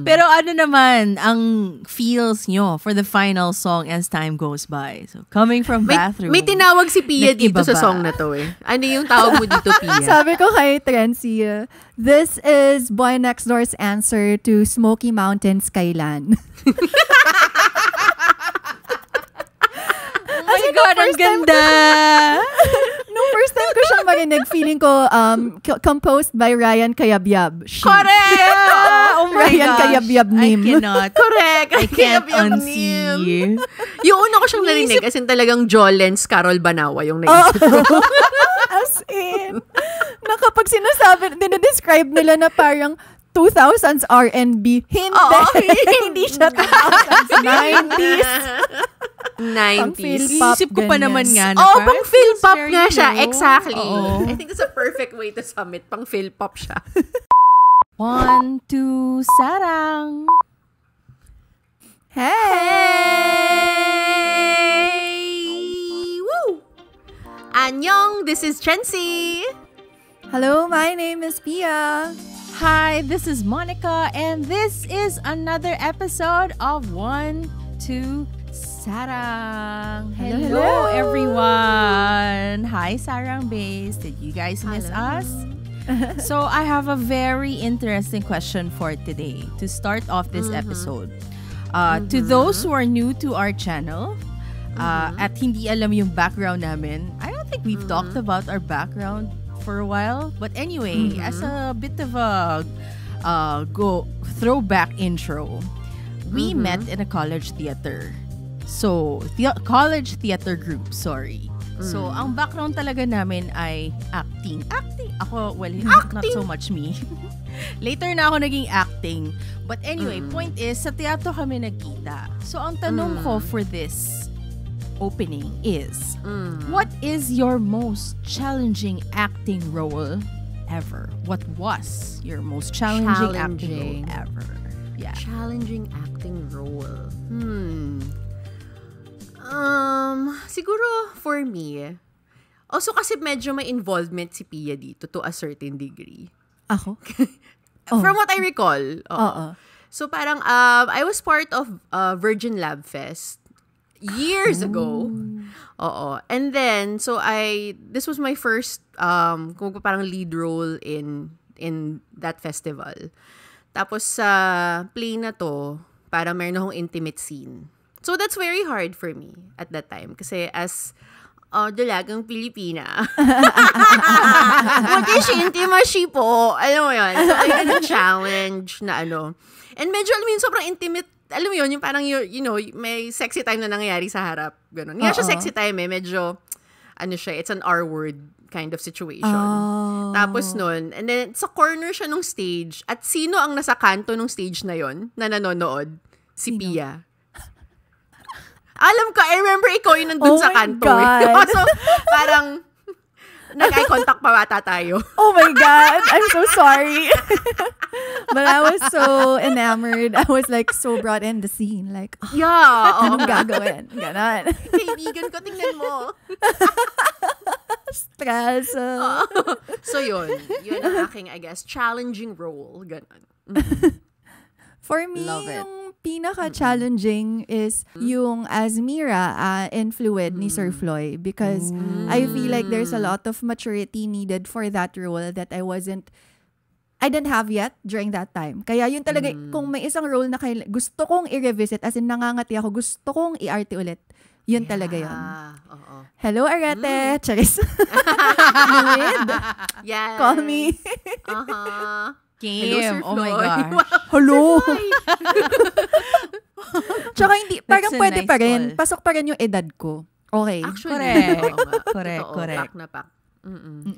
Pero ano naman ang feels nyo for the final song as time goes by? So, coming from Bathroom. May tinawag si Pia dito sa song na to eh. Ano yung tawag mo dito, Pia? Sabi ko kay Trency, this is Boy Next Door's answer to Smoky Mountains Kailan. Oh my God, ang ganda! Nung first time ko siyang marinig, feeling ko composed by Ryan Cayabyab. Correct! Oh my Ryan gosh. Cayabyab Nim. I cannot. Correct. I can't unsee. Yung una ko siyang narinig, as in talagang Jolens Carol Banawa yung naisip ko. As in, na kapag sinasabi, dinidescribe nila na parang 2000s R&B. Hindi siya 2000s, 90s. 90s. Isip ko pa naman nga. Pang Philpop nga siya. Exactly. Oo. I think it's a perfect way to sum it. Pang Philpop siya. 1, 2, sarang! Hey! Woo! Annyeong, this is Trency. Hello, my name is Pia. Hi, this is Monica, and this is another episode of 1, 2, Sarang. Hello, everyone. Hi, Sarang Base. Did you guys miss us? So, I have a very interesting question for today to start off this episode. To those who are new to our channel, at hindi alam yung background namin, I don't think we've talked about our background for a while. But anyway, as a bit of a throwback intro, we met in a college theater. So, college theater group, sorry. So, ang background talaga namin ay acting. Ako, well, not so much me. Later na ako naging acting. But anyway, point is, sa teatro kami nagkita. So, ang tanong ko for this opening is, what is your most challenging acting role ever? What was your most challenging acting role ever? Yeah. Challenging acting role. Siguro for me, also kasi medyo may involvement si Pia dito to a certain degree. Ako? From what I recall. So parang I was part of Virgin Lab Fest years ago. And then so this was my first kung parang lead role in that festival. Tapos sa play na to, para meron akong intimate scene. So that's very hard for me at that time kasi as dalagang Pilipina. Buti si intimacy po. Alam mo yun. So, ayun ang challenge na ano. And medyo, alam mo yun, sobrang intimate. Alam mo yun, yung parang, you know, may sexy time na nangyayari sa harap. Ganun. Hindi siya sexy time eh. Medyo, ano siya, it's an R-word kind of situation. Tapos nun, and then sa corner siya nung stage. At sino ang nasa kanto nung stage na yon na nanonood? Si Pia. Alam ko, I remember ikaw yung nandun sa kanto. Eh. So, parang, nag-eye contact pa bata tayo. Oh my God! I'm so sorry. But I was so enamored. I was like so brought in the scene. Like, anong gagawin? Ganon. Kaibigan ko, tingnan mo. Stress. So yun. Yun ang aking, I guess, challenging role. Ganon. For me, yung pinaka-challenging is yung Azmira in Fluid ni Sir Floy because I feel like there's a lot of maturity needed for that role that I didn't have yet during that time. Kaya yun talaga, kung may isang role na gusto kong i-revisit, as in nangangati ako, gusto kong i-arte ulit, yun talaga yun. Hello, Arete! Charis. Fluid. Yes. Call me. Kim. Oh my gosh. Hello. Tsaka hindi, parang That's a pwede nice pa rin. call. Pasok pa rin yung edad ko. Okay. Actually, Correct. Pak na pak.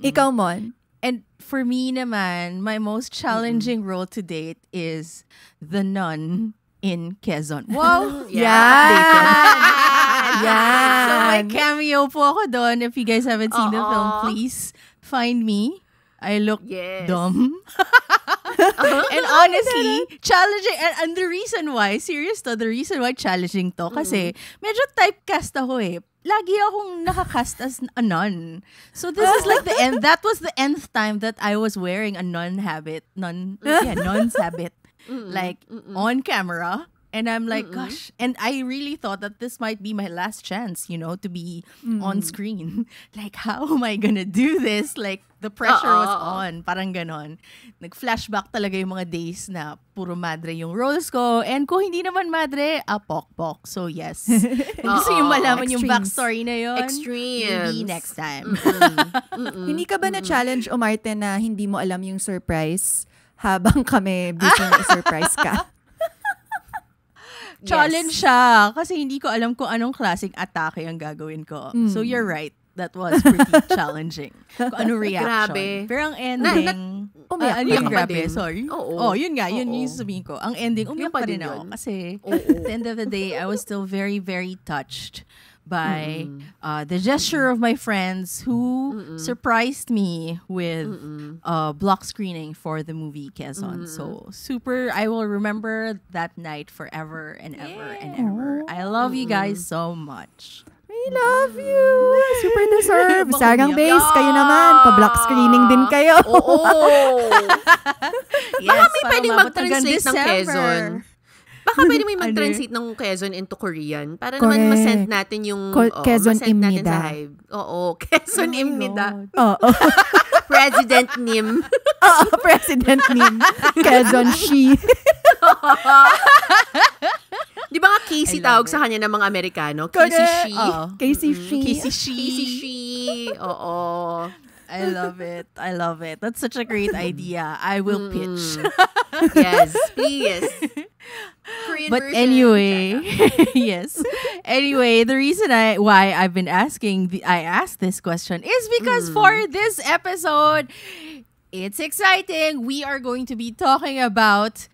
Ikaw, Mon? And for me naman, my most challenging role to date is the nun in Quezon. Wow! Yan! So may cameo po ako doon. If you guys haven't seen the film, please find me. I look dumb. And honestly, challenging. And the reason why, serious to, the reason why challenging to, kasi medyo typecast ako eh. Lagi akong nakakast as a nun. So this is like that was the nth time that I was wearing a nun habit. Nun's habit. like on camera. And I'm like, gosh. And I really thought that this might be my last chance, to be on screen. Like, how am I gonna do this? Like, the pressure was on. Parang ganon. Nag-flashback talaga yung mga days na puro madre yung roles ko. And kung hindi naman madre, pok-pok. So, yes. Kung gusto yung malaman yung backstory na yun, maybe next time. Hindi ka ba na-challenge, Umarte, na hindi mo alam yung surprise habang kami busy na i-surprise ka? Challenge siya. Kasi hindi ko alam kung anong klaseng atake ang gagawin ko. So, you're right. That was pretty challenging. Kung anong reaction. Grabe. Pero ang ending... umiyak grabe. Sorry. Oo. Yun nga. Yun yung sabihin ko. Ang ending, umiyak pa rin ako. Kasi at the end of the day, I was still very, very touched by the gesture of my friends who surprised me with block screening for the movie Quezon. So, I will remember that night forever and ever and ever. I love you guys so much. We love you! Super deserve! Sarang Base, kayo naman. Pa-block screening din kayo. Oo! Yes, Baka may parang pwedeng umabot mag-translate hanggang ng Quezon. Baka pwede may mag-translate ng Quezon into Korean para naman ma-send natin yung Quezon ma-send natin Imnida. sa Hive. Oo, Quezon Imnida. Oo. President Nim. President Nim. Quezon She. Di ba nga Casey tawag sa kanya ng mga Amerikano? Casey She. Casey She. Casey She. Casey She. Oo. I love it. I love it. That's such a great idea. I will pitch. Yes, please. Korean But version. anyway, yes. Anyway, the reason why I've been I asked this question is because for this episode, it's exciting. We are going to be talking about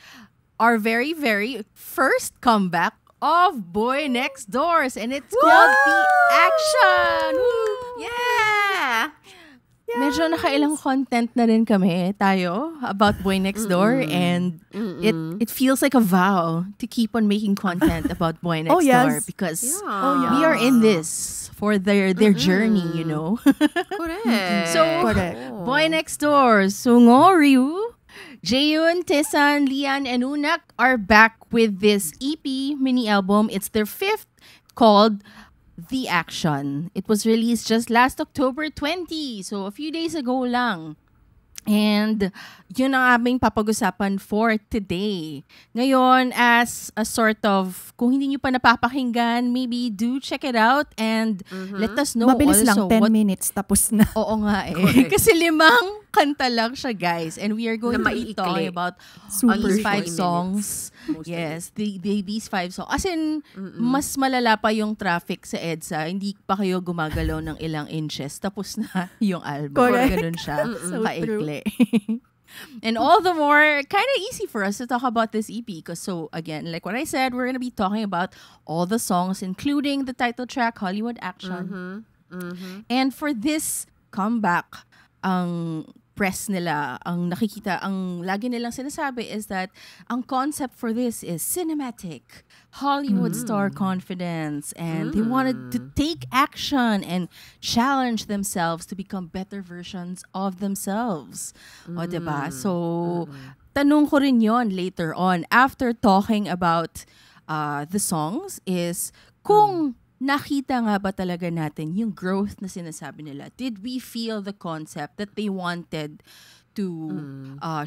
our very, very first comeback of Boy Next Doors, and it's called The Action. Woo! Yeah. Medyo nakailang content na rin tayo about Boy Next Door, and it feels like a vow to keep on making content about Boy Next Door because we are in this for their journey, Correct. So, Boy Next Door, Sungo, Ryu, Jaeyoon, Taesan, Lian, and Unak are back with this EP mini album. It's their 5th, called The Action. It was released just last October 20, so a few days ago lang. And yun ang aming papag-usapan for today. Ngayon, as a sort of, kung hindi nyo pa napapakinggan, maybe do check it out and let us know Mabilis also lang, 10 minutes, tapos na. Oo nga eh. Kasi 5 kanta lang siya, guys. And we are going to be talking about these 5 songs. Yes, these 5 songs. As in, mas malala pa yung traffic sa EDSA. Hindi pa kayo gumagalaw ng ilang inches. Tapos na yung album. Correct. Ganun siya. So kaikli. And all the more, kind of easy for us to talk about this EP. Because again, like what I said, we're going to be talking about all the songs, including the title track, Hollywood Action. And for this comeback, ang press nila, ang nakikita, ang lagi nilang sinasabi is that ang concept for this is cinematic, Hollywood star confidence, and they wanted to take action and challenge themselves to become better versions of themselves. O, diba? So, tanong ko rin yon later on after talking about the songs is kung nakita nga ba talaga natin yung growth na sinasabi nila? Did we feel the concept that they wanted to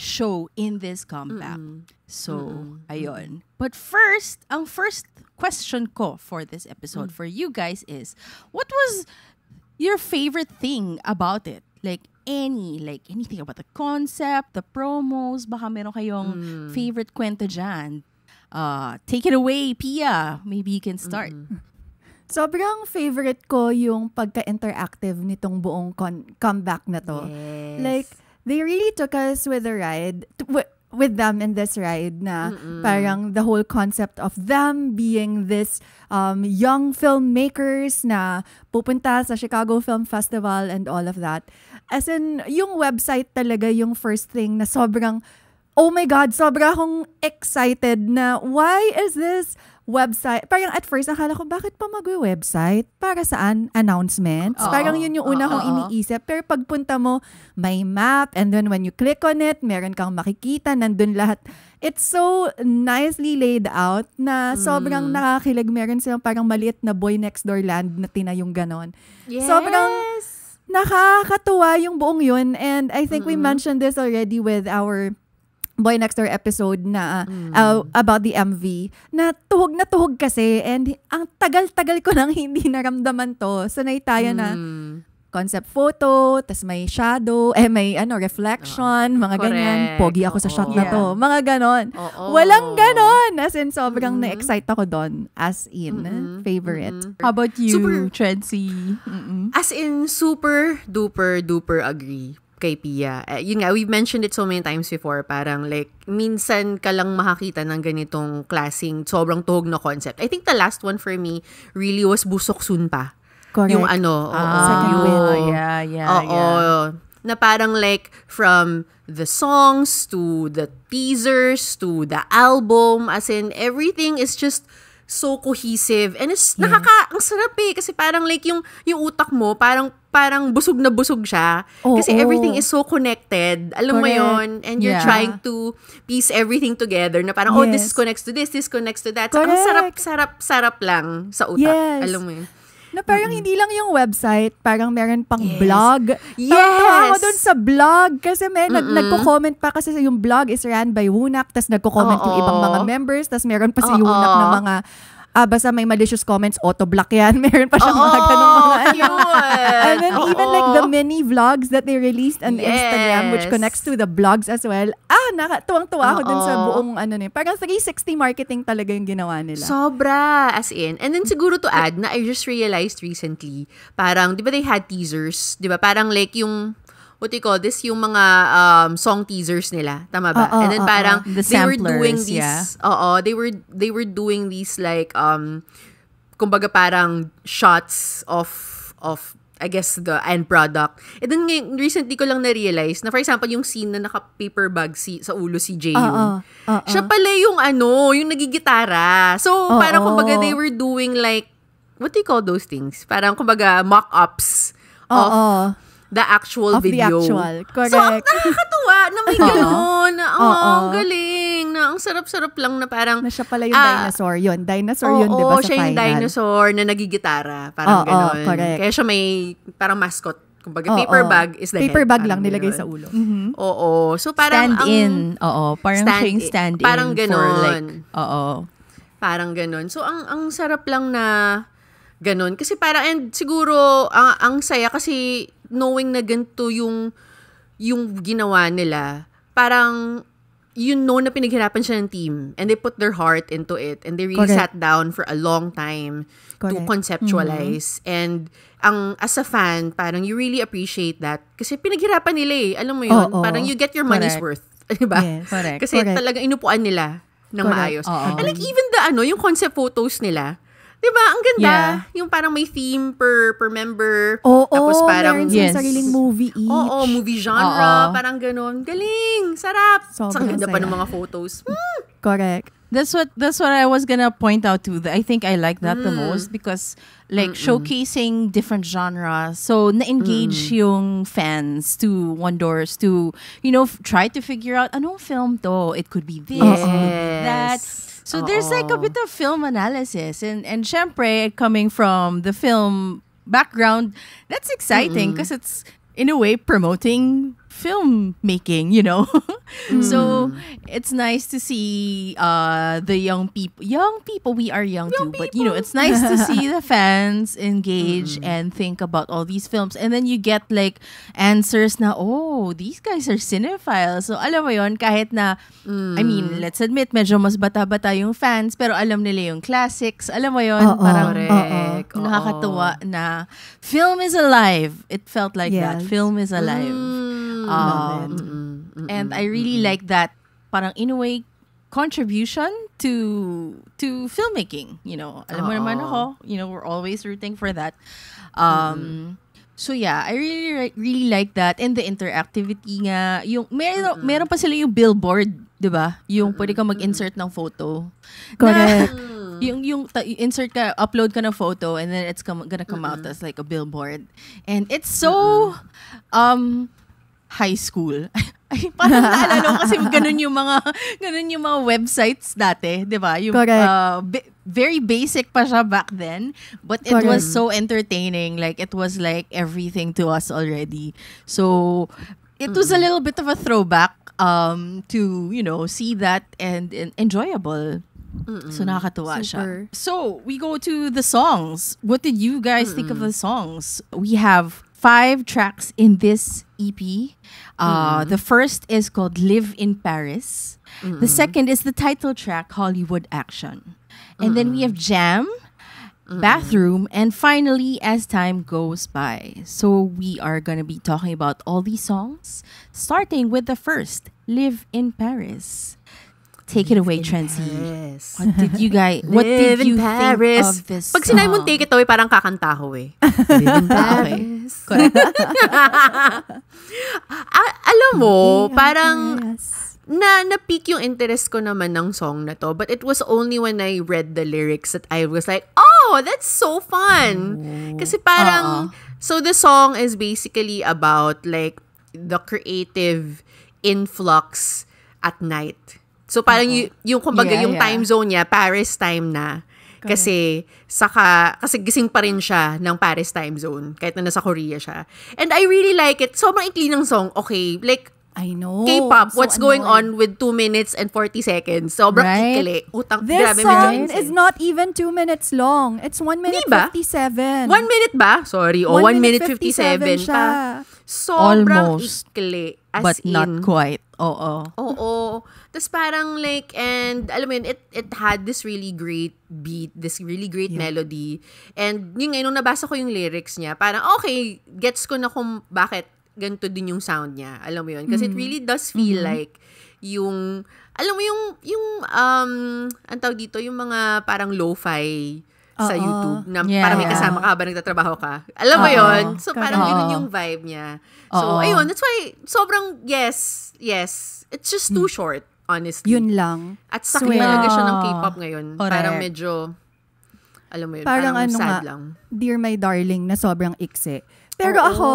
show in this comeback? So, ayun. But first, ang first question ko for this episode for you guys is, what was your favorite thing about it? Like anything about the concept, the promos, baka meron kayong favorite kwento dyan. Take it away, Pia. Maybe you can start. Sobrang favorite ko yung pagka-interactive nitong buong comeback na to. Yes. Like, they really took us with the ride, with them in this ride na parang the whole concept of them being this young filmmakers na pupunta sa Chicago Film Festival and all of that. As in, yung website talaga yung first thing na sobrang, oh my God, sobrang akong excited na why is this website? Parang at first, akala ko, bakit pa mag-website? Para saan? Announcements? Parang yun yung una kong iniisip. Pero pagpunta mo, may map, and then when you click on it, meron kang makikita, nandun lahat. it's so nicely laid out na sobrang nakakilig. Meron silang parang maliit na Boy Next Door land na tinayong ganon. Yes. Sobrang nakakatuwa yung buong yun. And I think we mentioned this already with our Boy Next Door episode na about the MV. Na tuhog kasi. And ang tagal-tagal ko nang hindi naramdaman to. Sanay tayo na concept photo, tas may shadow, may reflection, mga Correct. ganyan. Pogi ako sa shot na Yeah. to. Mga ganon. Walang ganon. As in, sobrang na-excite ako doon. As in, favorite. How about you, Super- Trency? As in, super duper duper agree kay Pia. Yun nga, we've mentioned it so many times before. Parang like, minsan ka lang makakita ng ganitong klaseng sobrang tuhog na concept. I think the last one for me really was Busok Soon Pa. Correct. Yung Second yung, win. Yeah. na parang like from the songs to the teasers to the album, as in everything is just so cohesive and it's ang sarap kasi parang like yung utak mo parang busog na busog siya kasi everything is so connected, alam mo yon, and you're trying to piece everything together na parang this connects to this connects to that, so ang sarap lang sa utak, alam mo yun. Na parang hindi lang yung website, parang meron pang blog. Yes. Tawa ako dun sa blog kasi may nagko-comment pa kasi yung blog is ran by Wunak, tas nagko-comment yung ibang mga members, tas meron pa si Wunak na mga basta may malicious comments, auto-block yan. Meron pa siyang mga ganung mga and then even like the mini vlogs that they released on Instagram, which connects to the blogs as well. Tuwang-tuwa ako dun sa buong parang 360 marketing talaga yung ginawa nila. Sobra, as in. And then siguro to add na I just realized recently, parang, di ba they had teasers? Di ba? Parang like yung what do you call this? Yung mga song teasers nila. Tama ba? And then parang The they were doing samplers, these they were doing these like kumbaga parang shots of I guess the end product. And then recently ko lang na-realize na for example yung scene na naka-paper bag sa ulo si Jaeyoung. Siya pala yung yung nagigitara. So parang kumbaga they were doing like what do you call those things? Parang kumbaga mock-ups of the actual video. The actual. Correct. So, nakakatuwa na may gano'n. Ang galing. Na ang sarap-sarap lang na parang na siya pala yung dinosaur yun. Dinosaur yun, di ba, sa siya yung final? dinosaur na nagigitara. Parang gano'n. Correct. Kaya siya may parang mascot. Kumbaga, paper bag is the paper head. bag lang Parang nilagay ganun. sa ulo. Oo. So, parang Stand-in. Parang siya yung stand-in. Parang for gano'n. Parang gano'n. So, ang sarap lang na gano'n. Kasi parang, and siguro, ang saya kasi knowing na ganito yung ginawa nila, parang na pinaghirapan siya ng team and they put their heart into it and they really sat down for a long time to conceptualize. And as a fan, parang you really appreciate that kasi pinaghirapan nila alam mo yun, parang you get your money's worth, diba? Yes. Kasi talagang inupuan nila ng maayos. And like even yung concept photos nila, diba? Ang ganda. Yeah. Yung parang may theme per member. Tapos parang meron silang sariling movie each. Movie genre. Parang ganun. Galing. Sarap. Sobrang Ang ganda pa saya. ng mga photos. Correct. That's what I was gonna point out too. I think I like that the most because like showcasing different genres. So na-engage yung fans to Wonders to try to figure out anong film to. It could be this, it could be that. So there's like a bit of film analysis and syempre coming from the film background, that's exciting because it's in a way promoting filmmaking, So it's nice to see the young people, we are young too, but it's nice to see the fans engage and think about all these films, and then you get like answers na these guys are cinephiles. So alam mo yon, kahit na I mean, let's admit medyo mas bata-bata yung fans pero alam nila yung classics, alam mo yon, parang nakakatuwa na film is alive. It felt like that. Film is alive. And I really like that parang in a way contribution to filmmaking, alam mo naman ako, we're always rooting for that. So yeah, I really like that, and the interactivity nga, yung meron pa sila yung billboard, 'di ba? Yung pwede ka mag-insert ng photo. Correct. Yung insert ka, upload ka ng photo, and then it's gonna come out as like a billboard, and it's so high school. Ay, parang naalala ko kasi ganun yung mga websites dati, 'di ba? Yung very basic pa siya back then, but it was so entertaining. Like it was like everything to us already. So it was a little bit of a throwback to, see that and enjoyable. So nakakatuwa siya. So we go to the songs. What did you guys think of the songs? We have 5 tracks in this EP. The first is called Live in Paris. The second is the title track, Hollywood Action. And then we have Jam, Bathroom, and finally, As Time Goes By. So we are going to be talking about all these songs, starting with the first, Live in Paris. Take it away, Trency. What did you think of this song? Pag sinabi mong take it away, parang kakanta ko eh. Live in Paris. Correct. Alam mo, parang na-peak yung interest ko naman ng song na to. But it was only when I read the lyrics that I was like, oh, that's so fun. Kasi parang, so the song is basically about like the creative influx at night. So parang yung kumbaga yung time zone niya, Paris time na. Kasi gising pa rin siya ng Paris time zone kahit na nasa Korea siya. And I really like it. Sobrang ikli ng song. Okay, like I know. K-pop, what's going on with 2 minutes and 40 seconds? Sobrang ikli. This song is not even 2 minutes long. It's 1 minute 57. 1 minute ba? Sorry. 1 minute 57 pa. Sobrang ikli. But not quite. Oo. Tapos parang like, and alam mo yun, it had this really great beat, this really great melody. And yun nung nabasa ko yung lyrics niya, parang okay, gets ko na kung bakit ganito din yung sound niya. Alam mo yun? Kasi it really does feel like yung, alam mo yung ang tawag dito, yung mga parang lo-fi sa YouTube na parang may kasama ka habang nagtatrabaho ka. Alam mo yun? So parang yun yung vibe niya. So ayun, that's why sobrang yes. It's just too short, honestly. Yun lang. At sakit talaga siya ng K-pop ngayon. Parang medyo, alam mo yun, parang sad lang. Dear My Darling na sobrang ikse. Pero ako,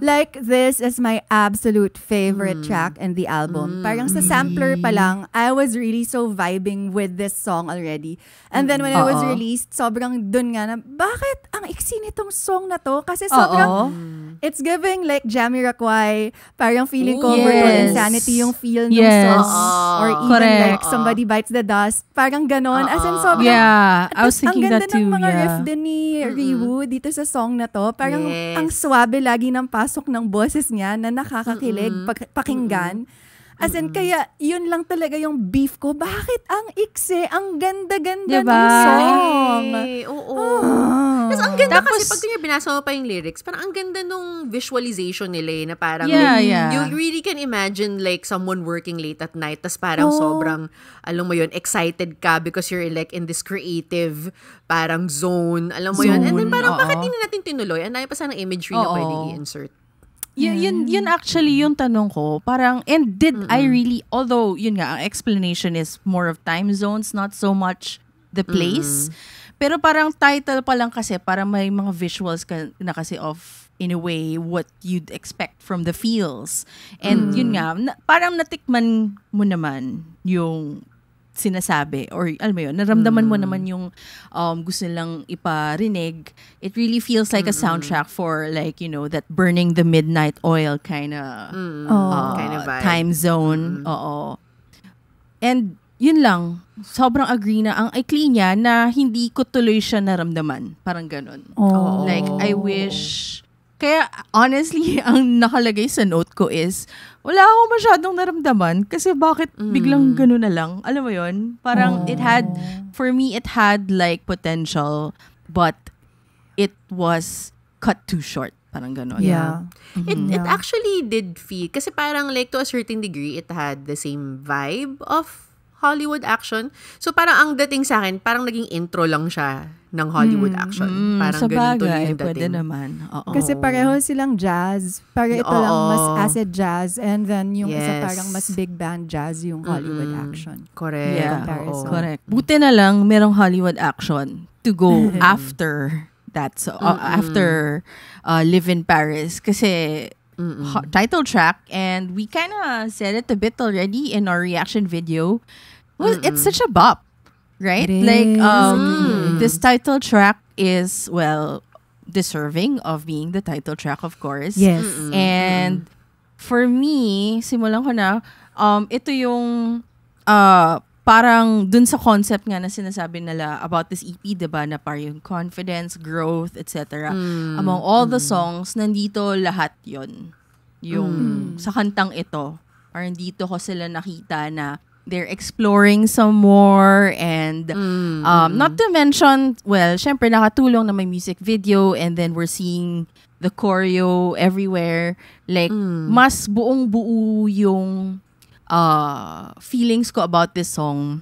like, this is my absolute favorite track in the album. Parang sa sampler pa lang, I was really so vibing with this song already. And then when it was released, sobrang dun nga na, bakit ang iksi nitong song na to? Kasi sobrang, it's giving like Jamiroquai, parang feeling ko Virtual Insanity yung feel ng song. Or even like Somebody Bites the Dust. Parang ganon. As in sobrang, I was thinking that too. Ang ganda ng mga riff din ni Ryu dito sa song na to. Parang, ang swabe lagi ng pasok ng boses niya na nakakakilig, pakinggan. As in, kaya yun lang talaga yung beef ko. Bakit ang ikse? Ang ganda-ganda ng song. Tapos ang ganda kasi pag binasa mo pa yung lyrics, parang ang ganda nung visualization nila na parang you really can imagine like someone working late at night tapos parang sobrang, alam mo yun, excited ka because you're like in this creative parang zone. Alam mo yun? And then parang bakit hindi natin tinuloy? Ang dami pa sana imagery na pwede i-insert. Yun actually yung tanong ko. Parang, and did I really, although, yun nga, ang explanation is more of time zones, not so much the place. Pero parang title pa lang kasi, parang may mga visuals ka na kasi of, in a way, what you'd expect from the feels. And yun nga, parang natikman mo naman yung sinasabi or alam mo yun, naramdaman mo naman yung gusto nilang iparinig. It really feels like a soundtrack for like, you know, that burning the midnight oil kind of time zone. And yun lang, sobrang agree na ang ikli niya na hindi ko tuloy siya naramdaman. Parang ganun. Like, I wish... Kaya, honestly, ang nakalagay sa note ko is, wala akong masyadong naramdaman kasi bakit biglang gano'n na lang. Alam mo yun? Parang it had, for me, it had like potential, but it was cut too short. Parang gano'n. Yeah. It actually did feel, kasi parang like to a certain degree, it had the same vibe of Hollywood Action. So parang ang dating sa akin, parang naging intro lang siya ng Hollywood Action. Parang ganun tuloy yung dating. Pwede naman. Kasi pareho silang jazz. Para ito lang mas acid jazz and then yung isa parang mas big band jazz yung Hollywood Action. Correct. Yeah. Correct. Buti na lang merong Hollywood Action to go after that. So after Live in Paris. Kasi title track, and we kind of said it a bit already in our reaction video. Well, it's such a bop, right? Like this title track is, well, deserving of being the title track, of course. Yes. And for me, simulan ko na, ito yung parang dun sa concept nga na sinasabi nila about this EP, diba, na parang yung confidence, growth, etc. Among all the songs, nandito lahat yon. Yung sa kantang ito, parang dito ko sila nakita na they're exploring some more, and not to mention, well, syempre nakatulong na may music video, and then we're seeing the choreo everywhere. Like, mas buong-buo yung feelings ko about this song.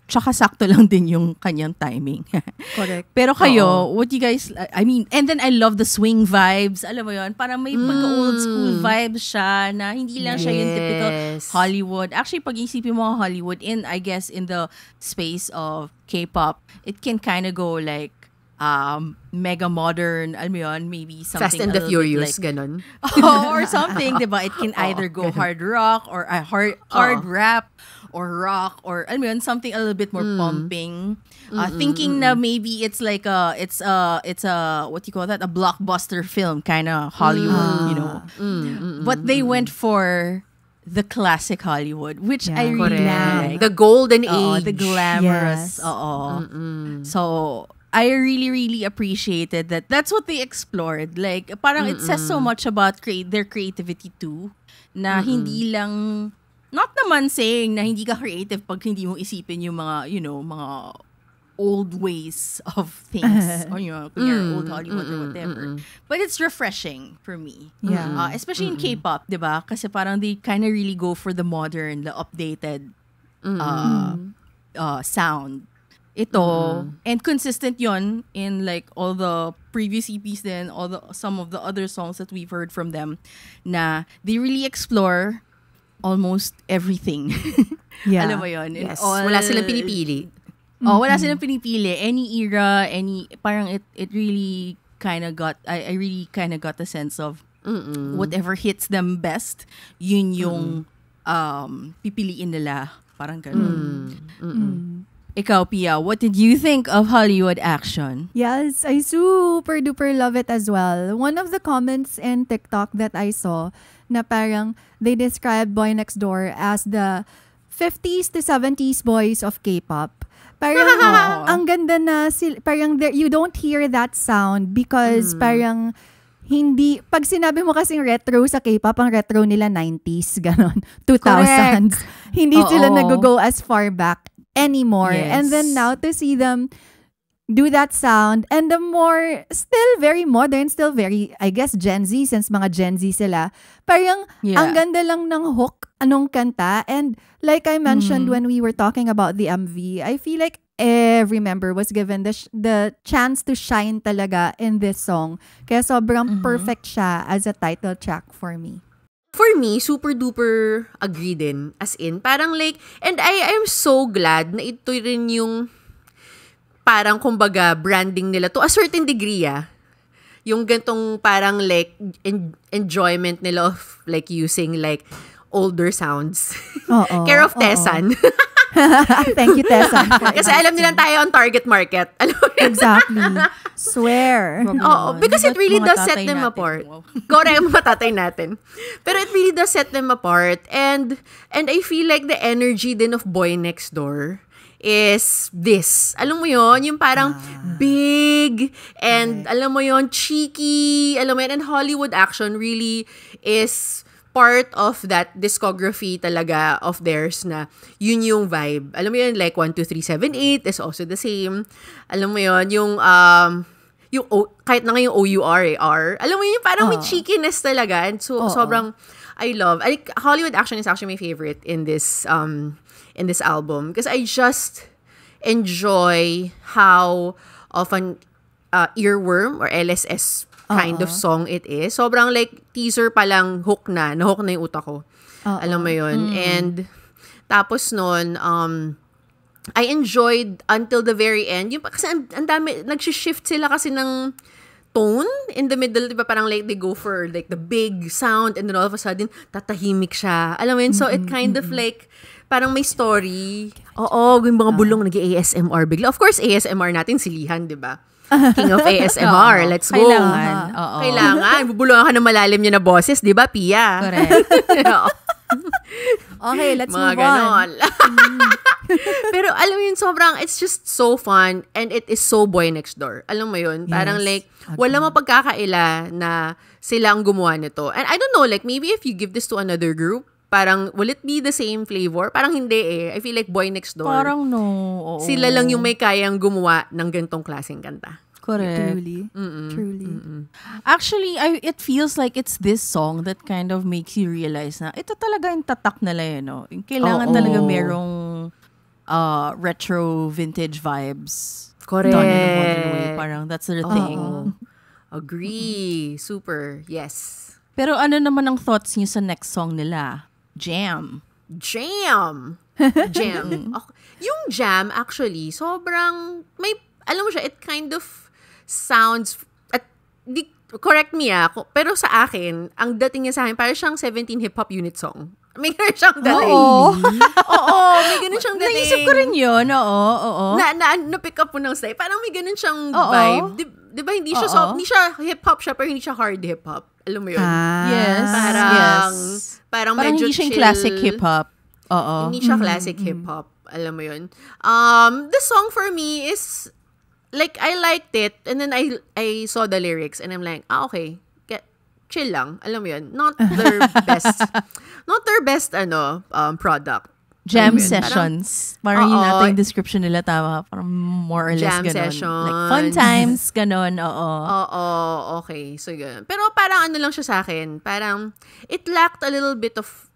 Tsaka sakto lang din yung kanyang timing. Correct. Pero kayo, what you guys, I mean, and then I love the swing vibes. Alam mo yun, parang may pagka-old school vibes siya na hindi lang siya yung typical Hollywood. Actually, pag isipin mo Hollywood, I guess in the space of K-pop, it can kind of go like mega modern, alam mo yun, maybe something Fast and the Furious, like, ganon. or something, diba? It can either go hard rock or hard rap or rock, or alam mo yun, something a little bit more pumping. Thinking na maybe it's like it's a what you call that, a blockbuster film kind of Hollywood, you know. But they went for the classic Hollywood, which I really like. The golden age. The glamorous. Yes. So I really, really appreciated that. That's what they explored. Like, parang it says so much about their creativity too. Na hindi lang, not naman saying na hindi ka creative pag hindi mo isipin yung mga, you know, mga old ways of things. Or, you know, old Hollywood or whatever. But it's refreshing for me. Yeah. Especially in K-pop, diba? Kasi parang they kind of really go for the modern, the updated sound. Ito, and consistent yon in like all the previous EPs din, some of the other songs that we've heard from them, na they really explore almost everything. Alam mo yun? Yes. Wala silang pinipili. Wala silang pinipili. Any era, parang it really kind of got, I really kind of got the sense of whatever hits them best, yun yung pipiliin nila. Parang ganun. Ikaw, Pia, what did you think of Hollywood Action? Yes, I super duper love it as well. One of the comments in TikTok that I saw, na parang they described Boy Next Door as the 50s to 70s boys of K-pop. Parang ang ganda na parang you don't hear that sound because parang hindi, pag sinabi mo kasing retro sa K-pop, ang retro nila 90s, ganon, 2000s. Hindi sila nag-go as far back anymore. Yes. And then now to see them do that sound, and the more, still very modern, still very, I guess, Gen Z, since mga Gen Z sila, parang ang ganda lang ng hook, anong kanta. And like I mentioned when we were talking about the MV, I feel like every member was given the chance to shine talaga in this song. Kaya sobrang perfect siya as a title track for me. For me, super duper agree din. As in, parang like, and I am so glad na ito rin yung parang kumbaga branding nila to a certain degree, yung gantong parang like enjoyment nila of like using like older sounds. Care of Tessan. Thank you, Tessa. Kasi alam nilang tayo on target market. Exactly. Swear. Because it really does set them apart. Correct, mga tatay natin. Pero it really does set them apart. And I feel like the energy din of Boy Next Door is this. Alam mo yon, yung parang big and alam mo yon, cheeky, alam mo yun, and Hollywood Action really is part of that discography talaga of theirs na yun yung vibe. Alam mo yun, like 1, 2, 3, 7, 8 is also the same. Alam mo yun, yung kahit na nga yung OUR, alam mo yun, parang may cheekiness talaga. And so, sobrang, I love. Hollywood Action is actually my favorite in this album because I just enjoy how often earworm or LSS kind of song it is. Sobrang like teaser pa lang nahook na yung utak ko. Alam mo yun. And tapos nun, I enjoyed until the very end. Yung, kasi ang dami, nag-shift sila kasi ng tone in the middle, diba? Parang like they go for like the big sound and then all of a sudden, tatahimik siya. Alam mo yun? So it kind of like, parang may story. Oo, yung mga bulong nag-ASMR bigla. Of course, ASMR natin si Lihan, diba? King of ASMR. Let's go. Kailangan. Bubulungan ka ng malalim niya na boses, diba, Pia? Correct. Okay, let's mga move on. Pero alam mo yun, sobrang, it's just so fun and it is so Boy Next Door. Alam mo yun? Parang like, wala mo pagkakaila na sila ang gumawa nito. And I don't know, like maybe if you give this to another group, parang will it be the same flavor? Parang hindi eh. I feel like Boy Next Door. Parang no. Oo. Sila lang yung may kayang gumawa ng gantong klaseng kanta. Correct. Truly. Actually, it feels like it's this song that kind of makes you realize na ito talaga yung tatak nila eh, no? Yung kailangan talaga merong retro vintage vibes. Correct. Done in a modern way. Parang that's their thing. Agree. Super. Yes. Pero ano naman ang thoughts niyo sa next song nila? Jam. Jam. Yung Jam, actually, sobrang, alam mo siya, it kind of sounds, correct me pero sa akin, ang dating niya sa akin, parang siyang 17 hip-hop unit song. May ganun siyang dating. Oo, may ganun siyang dating. Naisip ko rin yun, oo. Na-pick up po ng style. Parang may ganun siyang vibe. Di ba, hindi siya hip-hop siya, pero hindi siya hard hip-hop. Alam mo yun? Yes. Parang hindi medyo siya chill. classic hip-hop. Oo. Hindi siya classic hip-hop. Alam mo yun? The song for me is, like, I liked it, and then I saw the lyrics, and I'm like, okay, chill lang. Alam mo yun? Not their best, product. Jam sessions. Parang yun natin yung description nila, tama. Parang more or less jam ganun. sessions. Like, fun times, ganun, Oo, okay. So, yun. Pero parang ano lang siya sa akin, parang, it lacked a little bit of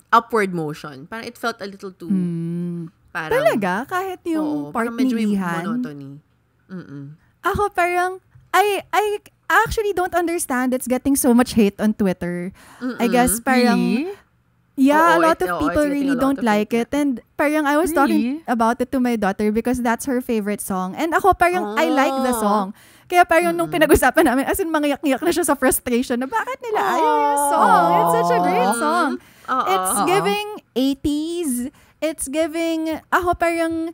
upward motion. Parang it felt a little too, parang, talaga? Kahit yung part ni Lihan? Monotony. Ako parang, I actually don't understand it's getting so much hate on Twitter. I guess parang, really? yeah, a lot of people really don't like it. And parang I was talking about it to my daughter because that's her favorite song. And ako parang, I like the song. Kaya parang nung pinag-usapan namin, as in mangiyak-ngiyak na siya sa frustration na bakit nila ayaw yung song? It's such a great song. It's giving 80s. It's giving, ako parang,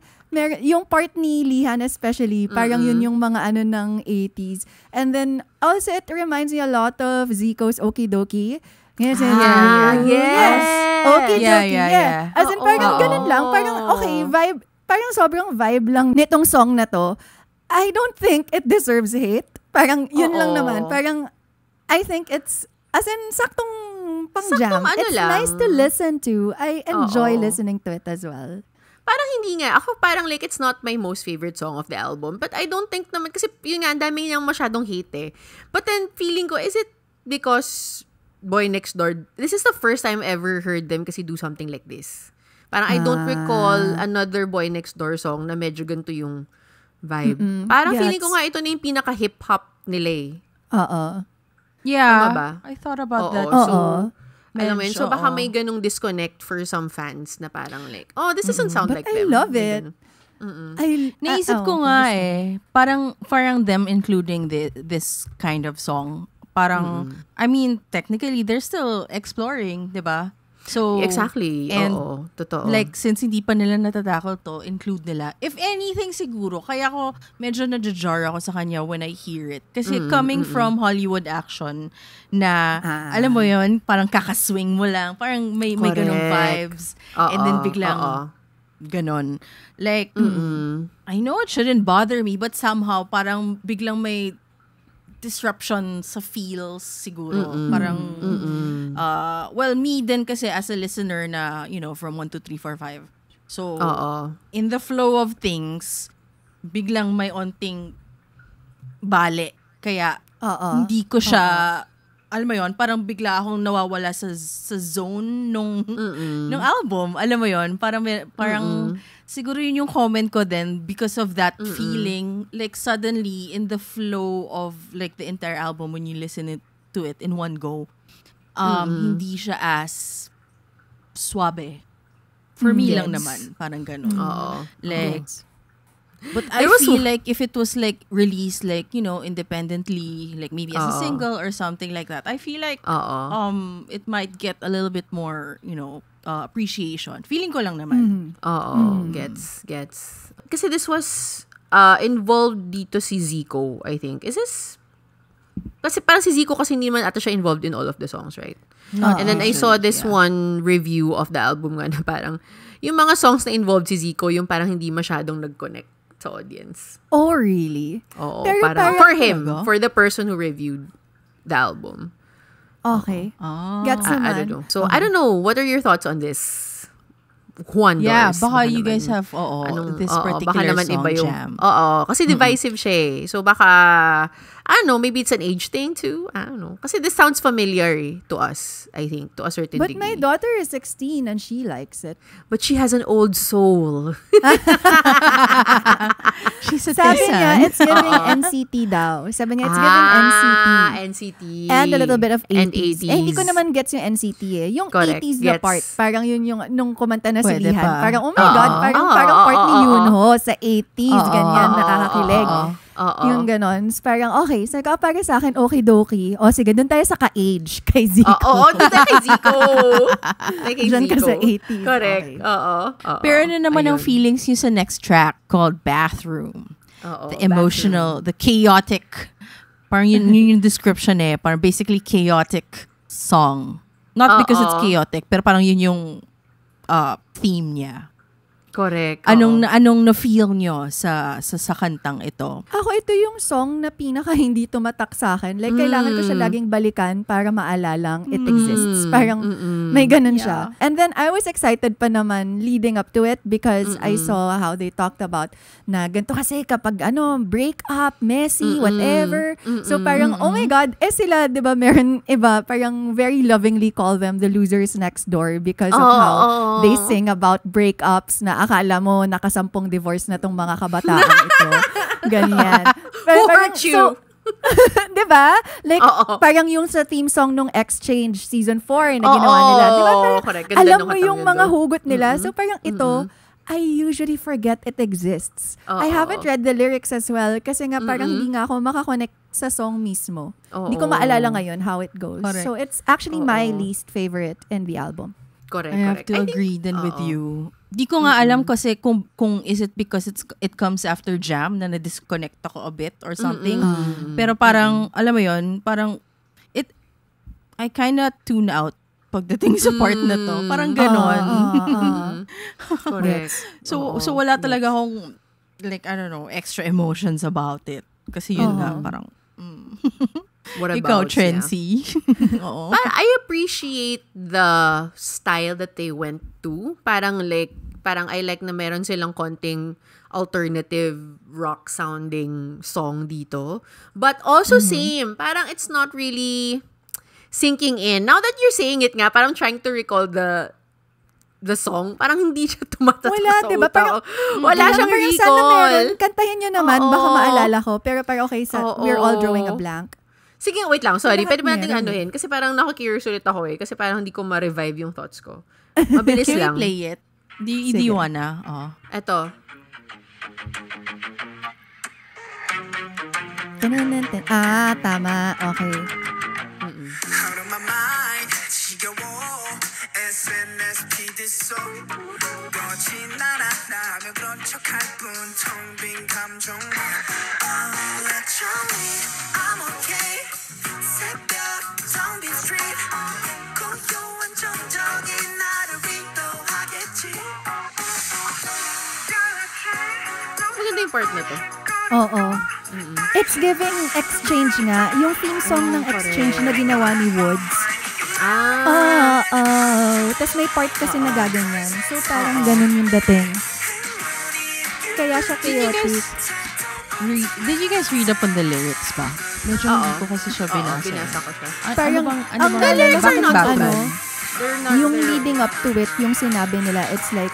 yung part ni Lihan especially, parang yun yung mga ano ng 80s. And then, also it reminds me a lot of Zico's Okie Dokie. Yes. Okie Dokie, yeah. As in, parang ganun lang. Parang, okay, vibe, parang sobrang vibe lang nitong song na to. I don't think it deserves hate. Parang, yun lang naman. Parang, I think it's, as in, saktong pang-jam. It's nice to listen to. I enjoy listening to it as well. Parang hindi nga. Ako parang like, it's not my most favorite song of the album. But I don't think naman, kasi yun nga, ang dami niyang masyadong hate eh. But then, feeling ko, is it because Boy Next Door, this is the first time I ever heard them kasi do something like this. Parang I don't recall another Boy Next Door song na medyo ganito yung vibe. Parang feeling ko nga ito na yung pinaka-hip-hop nila eh. Yeah. Tama ba? I thought about that. So, alam mo yun, so baka may ganung disconnect for some fans na parang like, this doesn't sound but like I them. love it. Naisip ko nga parang them including this kind of song. Parang, I mean, technically, they're still exploring, di ba? So, exactly. And totoo. like, since hindi pa nila natatakol to, include nila. If anything siguro, kaya ako medyo nadjar ako sa kanya when I hear it. Kasi coming from Hollywood action na, alam mo yun, parang kakaswing mo lang. Parang may ganong vibes. And then biglang, ganon. Like, I know it shouldn't bother me, but somehow, parang biglang may disruption sa feels siguro. Parang, well, me din kasi as a listener na, you know, from 1, 2, 3, 4, 5. So, in the flow of things, biglang may onting bale. Kaya, hindi ko siya, alam mo yon, parang bigla akong nawawala sa zone nung album. Alam mo yon, parang siguro yun yung comment ko then because of that feeling, like suddenly in the flow of like the entire album when you listen to it in one go, hindi siya as suabe. For me lang naman, parang ganun. Like, But I feel like if it was like released like, independently, like maybe as a single or something like that, I feel like it might get a little bit more, appreciation. Feeling ko lang naman. Gets. Kasi this was involved dito si Zico, I think. Is this... Kasi parang si Zico kasi hindi naman ata siya involved in all of the songs, right? And then I saw this one review of the album nga na parang yung mga songs na involved si Zico, yung parang hindi masyadong nag-connect sa audience. Oh, really? Oo, parang for him, for the person who reviewed the album. Okay. Gets naman. I don't know. So, I don't know. What are your thoughts on this? Juan Yeah, Doors. baka you guys have this particular baka song jam. Kasi divisive siya eh. So baka, I don't know, maybe it's an age thing too. I don't know. Kasi this sounds familiar to us, I think, to a certain degree. But my daughter is 16 and she likes it. But she has an old soul. She's a Sabi niya, it's giving NCT daw. Sabi niya, it's giving NCT. NCT. And a little bit of 80s. And 80s. Hindi ko naman gets yung NCT eh. Yung Correct. 80s na part. Parang yun yung, nung kumanta na si Pwede Lihan. pa. Parang, oh my God, parang part ni Yoonho sa 80s. Ganyan, nakakakilig. Yung ganon. Parang, okay. So, para sa akin, okay-dokie. O, sige, doon tayo sa ka-age kay Zico. Doon tayo kay Zico. Diyan ka sa 80s. Correct. Okay. Pero ano naman ang feelings niyo sa next track called Bathroom? The emotional, the chaotic, parang yun yung description eh. Parang basically chaotic song. Not because it's chaotic, pero parang yun yung theme niya. Correct. Anong na-feel nyo sa kantang ito? Ako, ito yung song na pinaka hindi tumatak sa akin. Like, kailangan ko siya laging balikan para maalalang it exists. Parang may ganun siya. And then, I was excited pa naman leading up to it because I saw how they talked about na ganito kasi kapag break up, messy, whatever. So, parang, oh my God, sila, di ba, meron iba, parang very lovingly call them the losers next door because of how they sing about breakups na akala mo nakasampung divorce na tong mga kabataan ito. Ganyan. Who hurt you? So, diba? Like, parang yung sa theme song nung Exchange Season 4 na ginawa nila. Diba? Parang, alam mo yung mga hugot nila. So, parang ito, I usually forget it exists. I haven't read the lyrics as well kasi nga parang hindi nga ako makakonect sa song mismo. Hindi ko maalala ngayon how it goes. Correct. So, it's actually my least favorite in the album. Correct. I have to agree then with you. Di ko nga alam kasi kung is it because it comes after jam na na-disconnect ako a bit or something. Pero parang, alam mo yun, parang I kinda tune out pagdating sa part na to. Parang ganon. Correct. So wala talaga akong like, I don't know, extra emotions about it. Kasi yun nga, parang What about ikaw, Trency? Oo. I appreciate the style that they went to. Parang I like na meron silang konting alternative rock sounding song dito. But also same, parang it's not really sinking in. Now that you're saying it nga, parang trying to recall the song, parang hindi siya tumatak sa diba? utak. Wala siyang parang recall. Sana meron. Kantahin nyo naman, baka maalala ko. Pero parang okay, we're all drawing a blank. Sige, wait lang. Sorry. Pwede ba natin meron. anuhin? Kasi parang nakaka-curious ulit ako eh. Kasi parang hindi ko ma-revive yung thoughts ko. Mabilis Can lang. we play it? Do you wanna? Eto. Tama. Okay. Maganda yung part na to. Oo. It's giving Exchange nga. Yung theme song ng Exchange na ginawa ni Woods. Tapos may part kasi na gaganyan. So parang ganun yung dating. Kaya siya chaotic. Did you guys read up on the lyrics ba? Medyo hindi ko kasi siya binasa. Binasa ko siya. Parang, ang the lyrics are not bad. bad. Yung leading up to it, yung sinabi nila, it's like,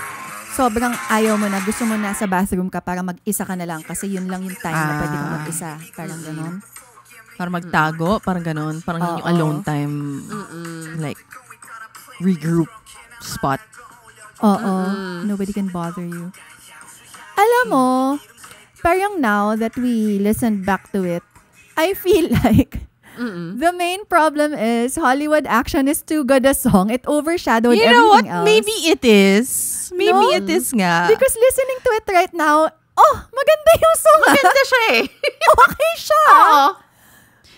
sobrang ayaw mo na, gusto mo na sa bathroom ka para mag-isa ka na lang kasi yun lang yung time na pwede kang mag-isa. Parang ganon. Para magtago, parang ganon. Parang yun yung alone time, like, regroup spot. Nobody can bother you. Alam mo, parang now that we listened back to it, I feel like the main problem is Hollywood Action is too good a song. It overshadowed You know what? everything else. Maybe it is. Maybe it is nga. Because listening to it right now, maganda yung song. Maganda siya eh. Okay siya. Oo.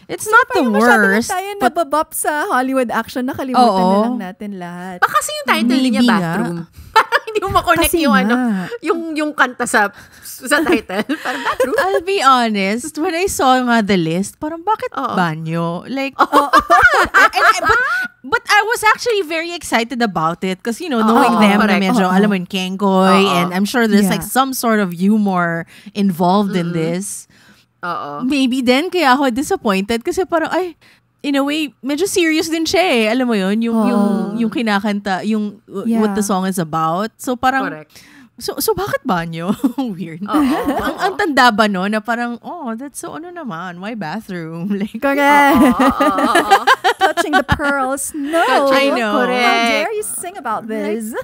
It's not the Parang masyado na worst. tayo But nababop sa Hollywood Action, nakalimutan na lang natin lahat. Kasi yung title niya Maybe Bathroom. Parang hindi mo makonect Kasi yung nga. yung kanta sa title. Parang Bathroom. I'll be honest, when I saw nga the list, parang bakit Oo. banyo? Like, but I was actually very excited about it because, you know, knowing them na correct. medyo, alam mo yun, Kengoy, and I'm sure there's like Yeah. some sort of humor involved in this. Oo. Maybe then kaya ako disappointed kasi parang, ay, in a way, medyo serious din siya eh. Alam mo yun, yung kinakanta, what the song is about. So parang, Correct. So bakit banyo? Weird. Ang tanda ba no na parang, that's so ano naman, why bathroom? Like, Correct. Oo. Touching the pearls. No. I know. Correct. How dare you sing about this?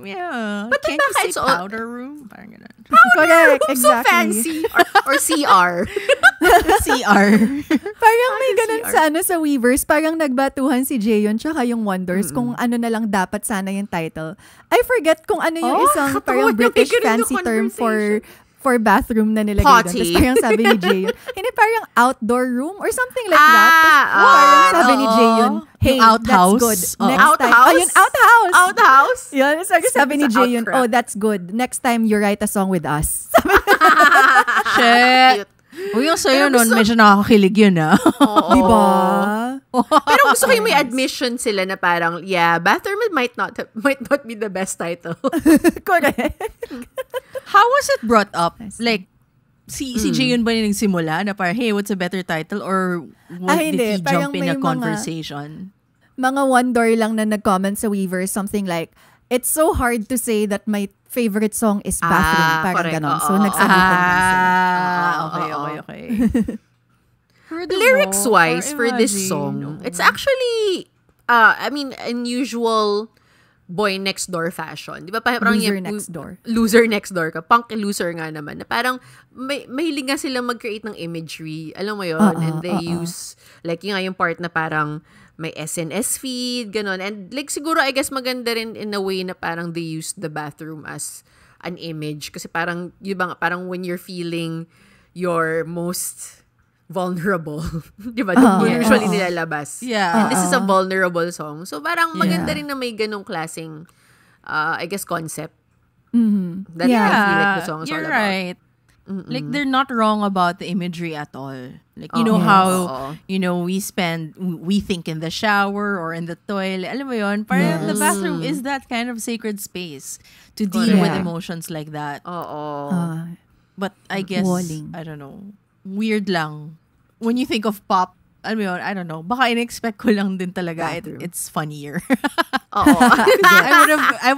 yeah. But Can't then you baka say it's all- powder room? Parang ganun. Correct. So Exactly. fancy. Or CR. CR. Parang may Parang ganun CR. sana sa Weavers. Parang nagbatuhan si Jayon tsaka yung Wonders kung ano na lang dapat sana yung title. I forget kung ano yung isang nakakatawa parang yung British ganun fancy yung term conversation. for bathroom na nilagay doon. Potty. Tapos parang sabi ni Jayon, hindi parang outdoor room or something like that. Tapos Ah, parang sabi ni oo. Jayon, hey, Yung outhouse. that's good. Oo. Next time. Outhouse? Ayun, outhouse. Outhouse? Yun, sabi ni Sa Jayon, outcrop. that's good. Next time you write a song with us. Shit. Cute. O yung sa'yo Pero nun, gusto- medyo nakakakilig yun ah. Oo. Diba? Pero gusto ko yung may admission sila na parang, yeah, Bathroom might not be the best title. Correct. How was it brought up? I see. Like, si Jayon ba yung nagsimula na parang, hey, what's a better title? Or Ay, did hindi. he Parang jump in may a mga- conversation? Mga one-door lang na nag-comment sa Weavers, something like, it's so hard to say that my favorite song is Bathroom. Parang correct. ganon. So, Oo. nagsabitan lang sila. Okay. Lyrics-wise, for this song, it's actually, I mean, unusual boy next door fashion. Di ba? Parang Loser next door. Loser next door ka. Punk loser nga naman. Na parang, mahilig nga silang mag-create ng imagery. Alam mo yun? And they use, like, yung part na parang, may SNS feed, ganon. And like, siguro, I guess, maganda rin in a way na parang they use the bathroom as an image. Kasi parang, yun ba, parang when you're feeling your most vulnerable. Di ba? Doon mo usually nilalabas. Yeah. And this is a vulnerable song. So, parang maganda rin na may ganong klaseng, I guess, concept. That I feel like the song is you're all about. right. Like, they're not wrong about the imagery at all. Like, you know how, you know, we think in the shower or in the toilet. Alam mo yun? Parang the bathroom is that kind of sacred space to deal with Correct. emotions like that. Oo. But I guess, Walling. I don't know, weird lang. When you think of pop, alam mo yun, I don't know. Baka in-expect ko lang din talaga. It's funnier. Oo.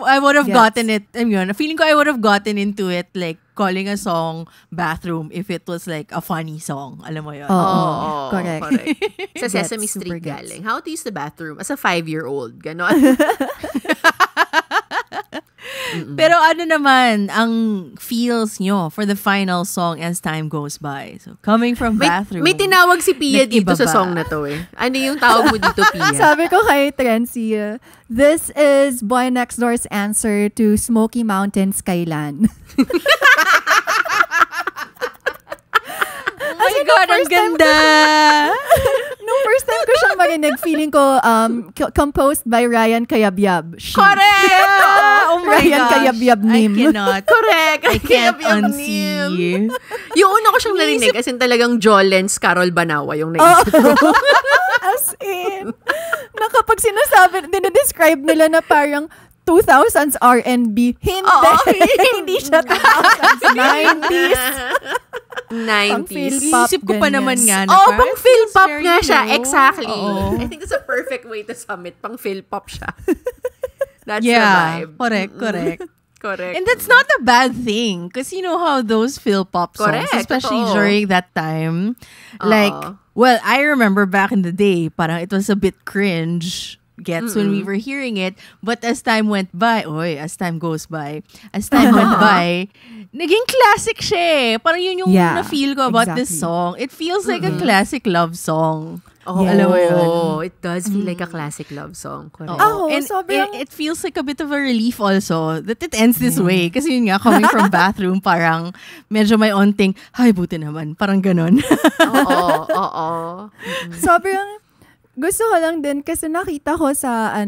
I would have Gets. gotten it. I mean, feeling ko I would have gotten into it like calling a song Bathroom if it was like a funny song. Alam mo yun. Oo. Correct. Sa Sesame Gets, super Street gets. galing. How to use the bathroom as a 5-year-old. Ganon. Pero ano naman ang feels nyo for the final song as time goes by? So, coming from Bathroom. May tinawag si Pia Nag-iba dito sa ba? song na to eh. Ano yung tawag mo dito, Pia? Sabi ko kay Trency, this is Boy Next Door's answer to Smoky Mountains Kailan. Oh my God, ang ganda! Nung first time ko siyang marinig, feeling ko composed by Ryan Kayabyab. Correct! Oh my Ryan gosh. Kayabyab Nim. I cannot. Correct. I can't Kayabyab unsee. Yung una ko siyang narinig, as in talagang Jolens Carol Banawa yung naisip ko. As in, na kapag sinasabi, dinedescribe nila na parang 2000s R&B. Hindi. Hindi siya 2000s. 90s. 90s. Phil-pop, Isip ko pa ganyan. naman nga. na Oh, parang pang Phil-pop very nga siya. low. Exactly. Oo. I think that's a perfect way to sum it. Pang Phil-pop siya. That's Yeah, the vibe. correct. Correct. And that's not a bad thing. Because you know how those Phil-pop songs, Correct, especially totoo. during that time, like, well, I remember back in the day, parang it was a bit cringe gets when we were hearing it. But as time went by, as time goes by, naging classic siya eh. Parang yun yung na-feel ko about this song. It feels like a classic love song. Alam mo yun? It does feel like a classic love song. Correct. And it feels like a bit of a relief also that it ends this way. Kasi yun nga, coming from Bathroom, parang medyo may onting, ay, buti naman. Parang ganon. Oo. Sobrang gusto ko lang din kasi nakita ko sa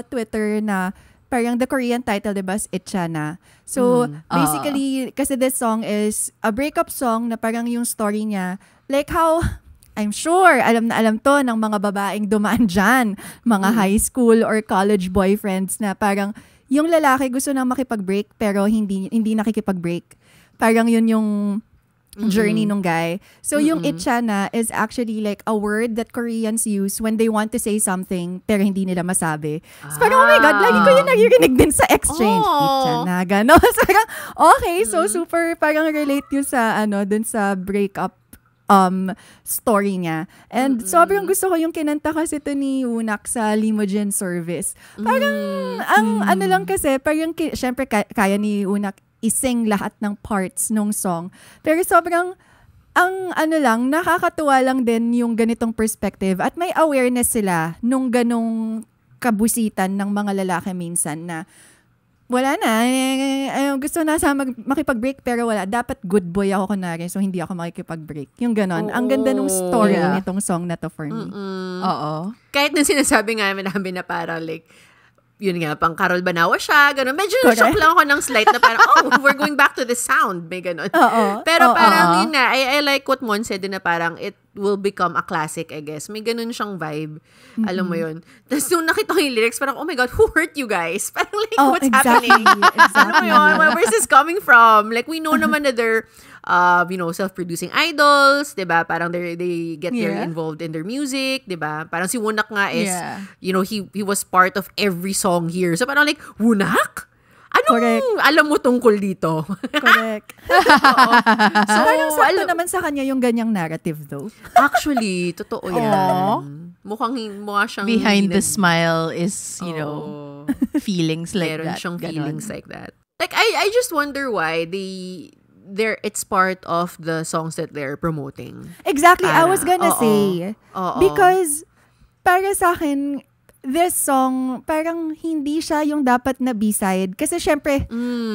Twitter na parang the Korean title, diba, is Itchana. So, basically, kasi this song is a breakup song na parang yung story niya, like how I'm sure, alam na alam to ng mga babaeng dumaan dyan, mga high school or college boyfriends na parang yung lalaki gusto nang makipag-break pero hindi nakikipag-break. Parang yun yung journey nung guy. So yung Itchana is actually like a word that Koreans use when they want to say something pero hindi nila masabi. So parang, oh my God, lagi ko yung naririnig din sa exchange. Itchana, gano'n. So parang, okay, so super parang relate yun sa dun sa breakup story niya. And sobrang gusto ko yung kinanta kasi ito ni Unak sa limousine service. Parang, ang lang kasi, parang, syempre, kaya ni Unak ising lahat ng parts ng song. Pero sobrang, lang, nakakatuwa lang din yung ganitong perspective at may awareness sila nung ganong kabusitan ng mga lalaki minsan na wala na. Gusto na sa makipag-break pero wala. Dapat good boy ako kunwari so hindi ako makikipag-break. Yung ganon. Ang ganda nung story nitong song na to for me. Oo. Kahit nung sinasabi nga namin na parang like, yun nga, pang Carol Banawa siya, gano'n. Medyo shock lang ako ng slight na parang, we're going back to the sound. May gano'n. Pero parang yun nga, I like what Mon said na parang it will become a classic, I guess. May ganun siyang vibe. Alam mo yun. Tapos nung nakita ko yung lyrics, parang, oh my God, who hurt you guys? Parang like, what's happening? Alam mo yun? Where's this coming from? Like, we know naman that they're, self-producing idols, diba? Parang they get very involved in their music, diba? Parang si Wunak nga is, he was part of every song here. So parang like, Wunak? Anong alam mo tungkol dito? Correct. So, parang sakto naman sa kanya yung ganyang narrative though. Actually, totoo yan. Mukha siyang behind the smile is, feelings like meron that. Meron siyang feelings like that. Like, I just wonder why it's part of the songs that they're promoting. Exactly. I was gonna say. Because, para sa akin, this song, parang hindi siya yung dapat na B-side. Kasi syempre,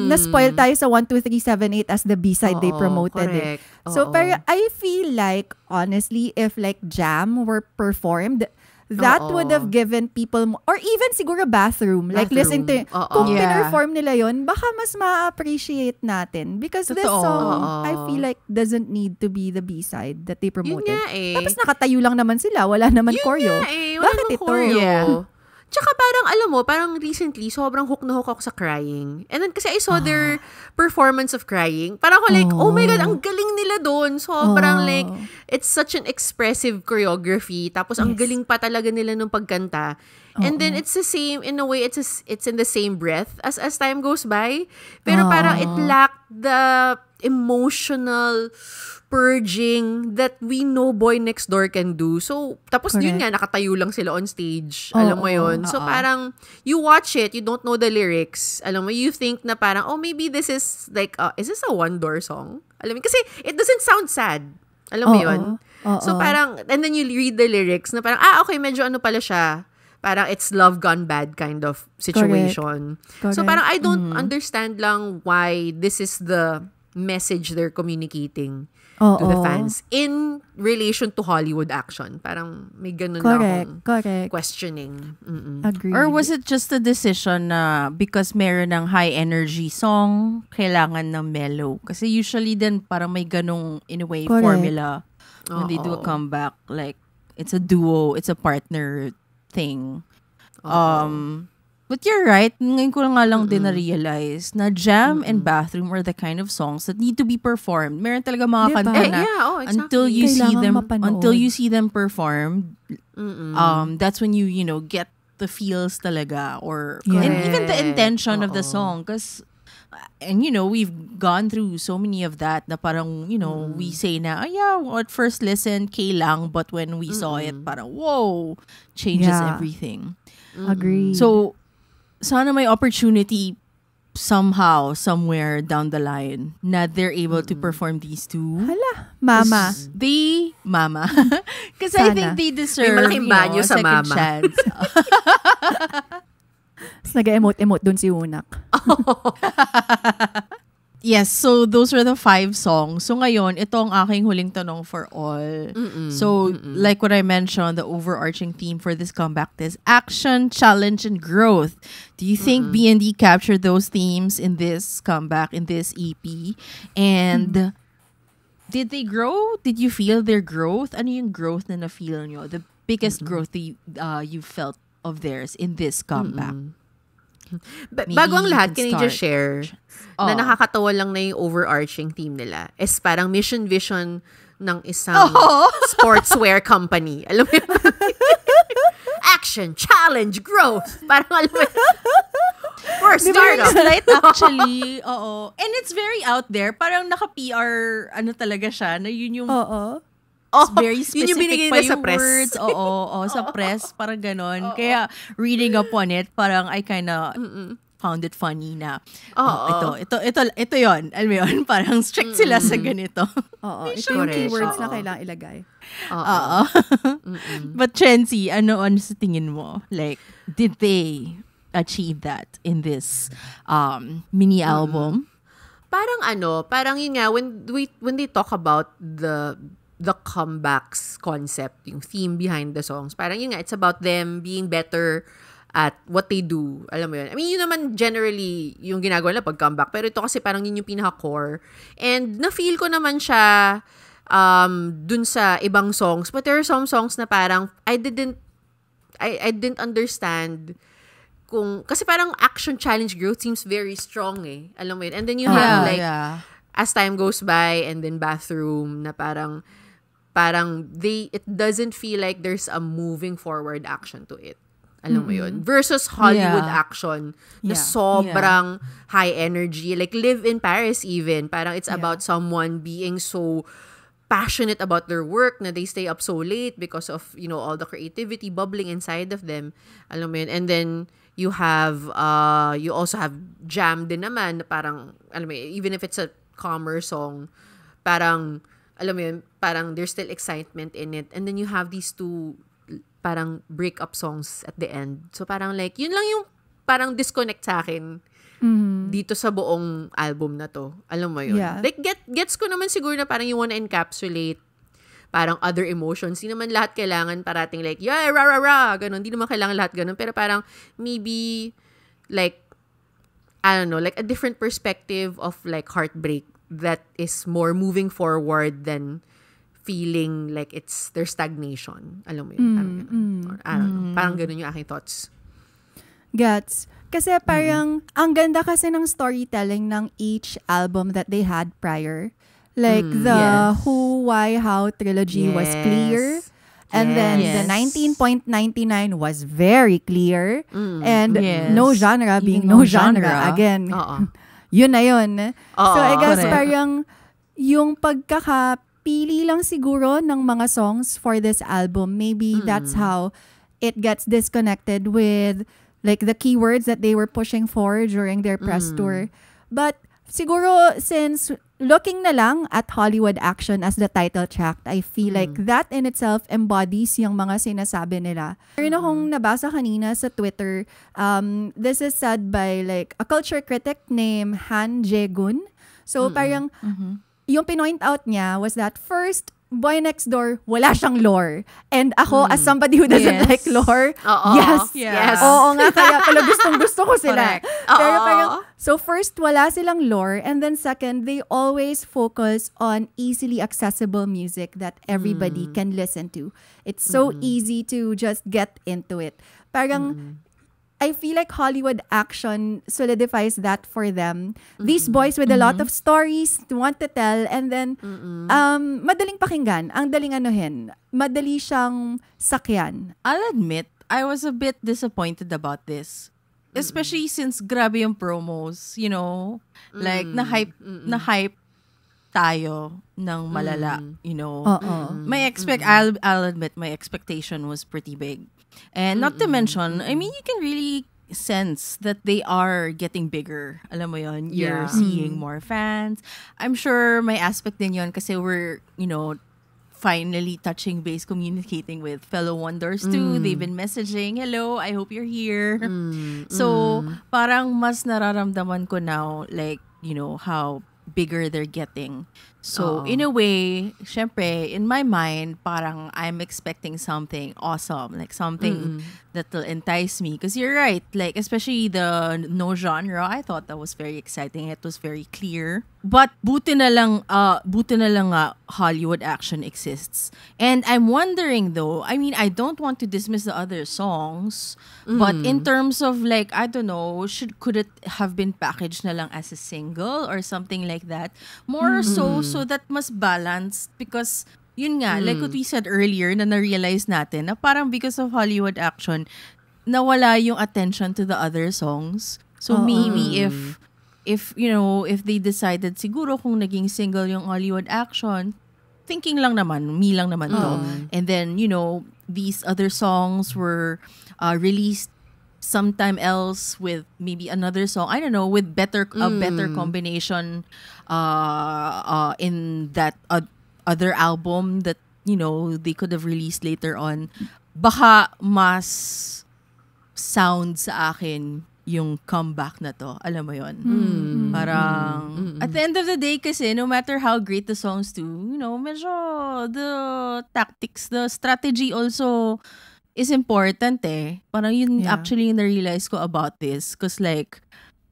na-spoil tayo sa 1, 2, 3, 7, 8 as the B-side they promoted it. So, pero I feel like, honestly, if like Jam were performed, that would have given people, or even siguro Bathroom. Like, listen to, kung pinerform nila yon baka mas ma-appreciate natin. Because this song, I feel like, doesn't need to be the B-side that they promoted. Tapos nakatayo lang naman sila. Wala naman choreo. Bakit ito? Choreo. Tsaka parang, alam mo, parang recently, sobrang hook na hook ako sa Crying. And then kasi I saw their performance of Crying. Parang ako like, oh my God, ang galing nila doon. Sobrang like, it's such an expressive choreography. Tapos ang galing pa talaga nila nung pagkanta. And then it's the same, in a way, it's in the same breath as time goes by. Pero parang it lacked the emotional purging that we know Boy Next Door can do. So, tapos yun nga, nakatayo lang sila on stage. Alam mo yun? So, parang, you watch it, you don't know the lyrics. Alam mo, you think na parang, maybe this is like, is this a one-door song? Alam mo, kasi it doesn't sound sad. Alam mo yun? So, parang, and then you read the lyrics na parang, okay, medyo ano pala siya. Parang it's love gone bad kind of situation. Correct. So, parang I don't understand lang why this is the message they're communicating to the fans in relation to Hollywood action. Parang may ganun na akong questioning. Agreed. Or was it just a decision na because meron ng high energy song, kailangan ng mellow? Kasi usually din parang may ganung in a way formula when they do a comeback. Like, it's a duo, it's a partner thing. But you're right. Ngayon ko nga lang din na-realize na Jam and Bathroom are the kind of songs that need to be performed. Meron talaga mga kanta na exactly. until you see them performed, that's when you get the feels talaga and even the intention of the song. And we've gone through so many of that na parang, you know, we say na, at first listen, K lang, but when we saw it, parang, whoa, changes everything. Agreed. So, sana may opportunity somehow, somewhere down the line na they're able to perform these two. Hala, mama. Mama. Because I think they deserve, May malaking banyo a sa second mama. chance. Tapos nag-emote-emote dun si Unak. Yes, so those are the 5 songs. So ngayon, ito ang aking huling tanong for all. Like what I mentioned, the overarching theme for this comeback is action, challenge, and growth. Do you think B&D captured those themes in this comeback, in this EP? And did they grow? Did you feel their growth? Ano yung growth na na-feel nyo? The biggest growth that you felt of theirs in this comeback? Bago ang lahat, can you just share na nakakatawa lang na yung overarching theme nila is parang mission vision ng isang sportswear company. Alam mo yun? Action, challenge, growth. Parang alam mo yun? We're a startup. Slight actually. Oo. And it's very out there. Parang naka-PR, ano talaga siya, na yun yung very specific yun yung binigay pa nila sa yung press. words. Sa press. Parang ganon. Kaya reading up on it, parang I kinda found it funny na ito yon. Alam mo yun? Parang strict sila sa ganito. Ito yung keywords na kailangan ilagay. But Chency, ano sa tingin mo? Like, did they achieve that in this mini album? Parang yun nga, when they talk about the comebacks concept, yung theme behind the songs, parang yun nga, it's about them being better at what they do. Alam mo yun? I mean, yun naman generally yung ginagawa nila pag comeback. Pero ito kasi parang yun yung pinaka-core. And na-feel ko naman siya dun sa ibang songs. But there are some songs na parang I didn't understand kasi parang action, challenge, growth seems very strong eh. Alam mo yun? And then you have as time goes by, and then bathroom na parang it doesn't feel like there's a moving forward action to it. Alam mo yun? Versus Hollywood action na sobrang high energy. Like Live in Paris even. Parang it's about someone being so passionate about their work na they stay up so late because of, you know, all the creativity bubbling inside of them. Alam mo yun? And then you also have Jam din naman na parang, alam mo yun, even if it's a calmer song, parang, alam mo yun, parang there's still excitement in it. And then you have these two parang break-up songs at the end. So parang like, yun lang yung parang disconnect sa akin dito sa buong album na to. Alam mo yun? Yeah. Like, gets ko naman siguro na parang you wanna encapsulate parang other emotions. Di naman lahat kailangan parating like, yeah, rah, ganun. Di naman kailangan lahat ganun. Pero parang maybe like, I don't know, like a different perspective of like heartbreak that is more moving forward than feeling like there's stagnation. Alam mo yun? Parang ganun. Or, I don't know. Parang ganun yung aking thoughts. Gets. Kasi parang, ang ganda kasi ng storytelling ng each album that they had prior. Like, the Who, Why, How trilogy was clear. And then the 19.99 was very clear. And No Genre being No Genre. Again, yun na yun. So I guess parang yung pagkakapili lang siguro ng mga songs for this album, maybe that's how it gets disconnected with like the keywords that they were pushing for during their press tour. But siguro since looking na lang at Hollywood Action as the title track, I feel like that in itself embodies yung mga sinasabi nila. Meron akong nabasa kanina sa Twitter. This is said by like a culture critic named Han Jae-gun. So parang yung pinoint out niya was that first, Boy Next Door, wala siyang lore. And ako, as somebody who doesn't like lore, yes. Oo nga, kaya pala gustong-gusto ko sila. Pero parang, so first, wala silang lore. And then second, they always focus on easily accessible music that everybody can listen to. It's so easy to just get into it. Parang, I feel like Hollywood Action solidifies that for them. These boys with a lot of stories to want to tell, and then madaling pakinggan, ang daling anuhin, madali siyang sakyan. I'll admit, I was a bit disappointed about this. especially since grabe yung promos, you know, like na-hype tayo ng malala, you know. I'll admit my expectation was pretty big. And not to mention, I mean, you can really sense that they are getting bigger. Alam mo yon, you're seeing more fans. I'm sure may aspect din yon kasi we're, you know, finally touching base, communicating with fellow Wonders too. They've been messaging, hello, I hope you're here. So, parang mas nararamdaman ko now, like, you know, how bigger they're getting. So, in a way, syempre, in my mind, parang I'm expecting something awesome, like something that will entice me. Because you're right, like, especially the no genre, I thought that was very exciting. It was very clear. But buti na lang Hollywood action exists. And I'm wondering though, I mean, I don't want to dismiss the other songs, but in terms of like, I don't know, could it have been packaged na lang as a single or something like that? More so that mas balanced, because yun nga, like what we said earlier, na na-realize natin na parang because of Hollywood action, nawala yung attention to the other songs. So maybe if you know, if they decided siguro kung naging single yung Hollywood action, thinking lang naman, me lang naman to. And then, you know, these other songs were released sometime else with maybe another song, I don't know, with better combination in that other album that, you know, they could have released later on. Baka mas sound sa akin yung comeback na to. Alam mo yun? Parang, at the end of the day kasi, no matter how great the songs do, you know, medyo the tactics, the strategy also is important eh. Parang yun actually na-realize ko about this. Cause like,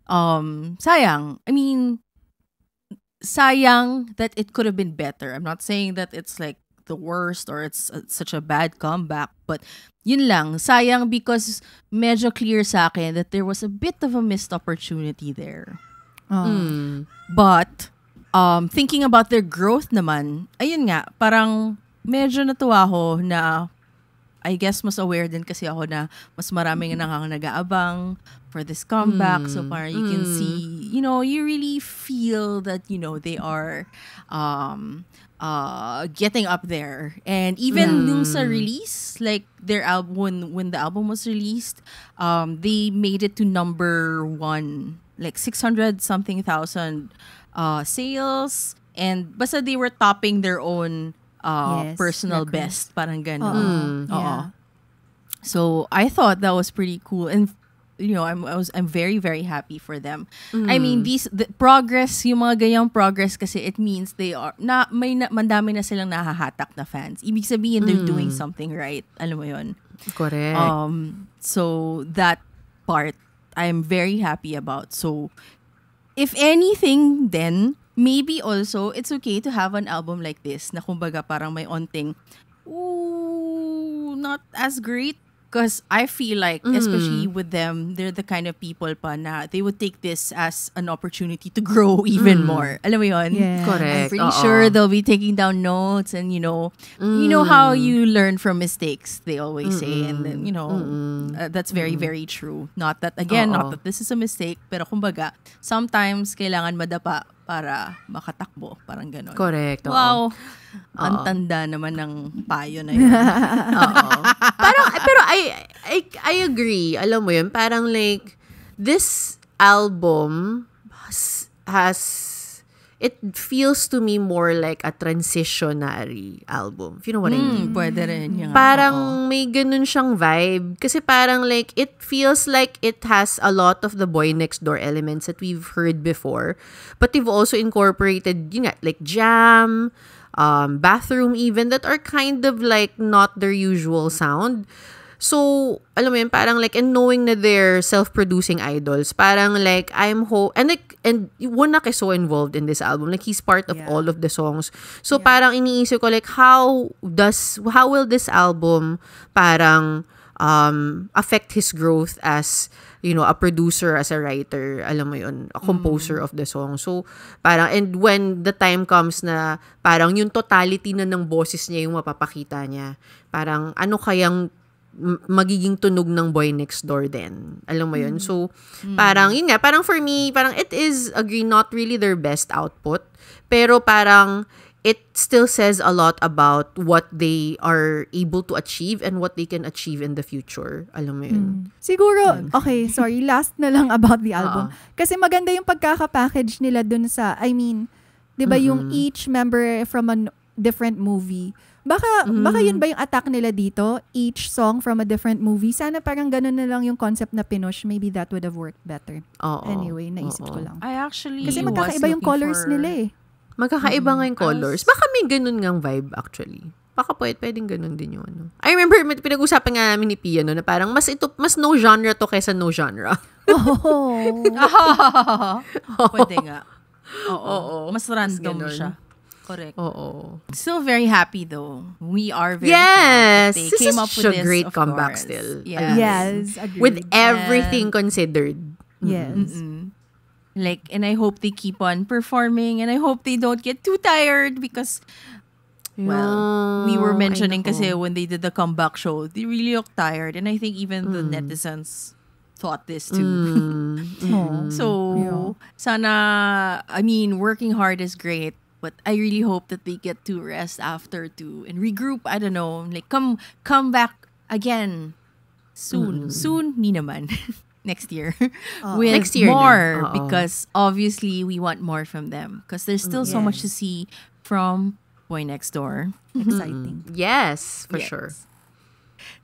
sayang. I mean, sayang that it could have been better. I'm not saying that it's like the worst or it's such a bad comeback, but yun lang, sayang because medyo clear sa akin that there was a bit of a missed opportunity there. But thinking about their growth naman, ayun nga, parang medyo natuwa ako na I guess mas aware din kasi ako na mas maraming nag-aabang for this comeback. So parang you can see, you know, you really feel that, you know, they are getting up there. And even nung sa release, like their album, when the album was released, they made it to number 1, like 600-something thousand sales. And basta they were topping their own personal records. Best, parang gano'n. So I thought that was pretty cool, and you know, I'm very very happy for them. I mean, the progress, yung mga ganyang progress kasi it means they are mandami na silang nahahatak na fans. Ibig sabihin they're doing something right. Alam mo yun? Correct. So that part I'm very happy about. So if anything, then maybe also, it's okay to have an album like this na kumbaga parang may onting, not as great. Because I feel like, especially with them, they're the kind of people pa na they would take this as an opportunity to grow even more. Alam mo yun? Yeah. Correct. I'm pretty sure they'll be taking down notes and, you know how you learn from mistakes, they always say. And then, you know, that's very, very true. Not that, again, not that this is a mistake, pero kumbaga, sometimes kailangan madapa para makatakbo. Parang ganon. Correct. Wow. Ang tanda naman ng payo na yun. Pero I agree. Alam mo yun, parang like, this album has it feels to me more like a transitionary album. If you know what I mean? Pwede rin yun. Parang may ganun siyang vibe. Kasi parang like, it feels like it has a lot of the Boy Next Door elements that we've heard before. But they've also incorporated, yun nga, like jam, bathroom even, that are kind of like not their usual sound. So, alam mo yun, parang like, and knowing na they're self-producing idols, parang like, and Wonak is so involved in this album. Like, he's part of all of the songs. So, parang iniisip ko, like, how will this album parang affect his growth as, you know, a producer, as a writer, alam mo yun, a composer of the song. So, parang, and when the time comes na parang yung totality na ng boses niya yung mapapakita niya, parang ano kayang magiging tunog ng Boy Next Door din. Alam mo yun? So, parang, yun nga, parang for me, parang it is, agree, not really their best output. Pero parang, it still says a lot about what they are able to achieve and what they can achieve in the future. Alam mo yun? Siguro, okay, sorry, last na lang about the album. Kasi maganda yung pagkaka-package nila dun sa, I mean, di ba yung each member from a different movie. Baka yun ba yung attack nila dito? Each song from a different movie? Sana parang ganun na lang yung concept na pinush. Maybe that would have worked better. Anyway, naisip ko lang. I actually Kasi magkakaiba yung colors nila eh. Magkakaiba nga yung colors. Baka may ganun ngang vibe actually. Baka pwedeng ganun din yung ano. I remember, pinag-usapan nga namin ni Pia no, na parang mas no genre to kaysa no genre. Pwede nga. Oo. Mas random siya. Correct. Oo. Still very happy though. We are very yes, proud that they this came is up with a this, great of comeback course. still. Yes, agreed. With everything considered. Yes. Like, and I hope they keep on performing, and I hope they don't get too tired because, well, we were mentioning kasi when they did the comeback show, they really look tired, and I think even the netizens thought this too. So, sana, I mean, working hard is great, but I really hope that they get to rest after too and regroup. I don't know, like come back again soon. Soon, ni naman. Next year. With Next year more because obviously we want more from them because there's still so much to see from Boy Next Door. Exciting. Yes, for sure.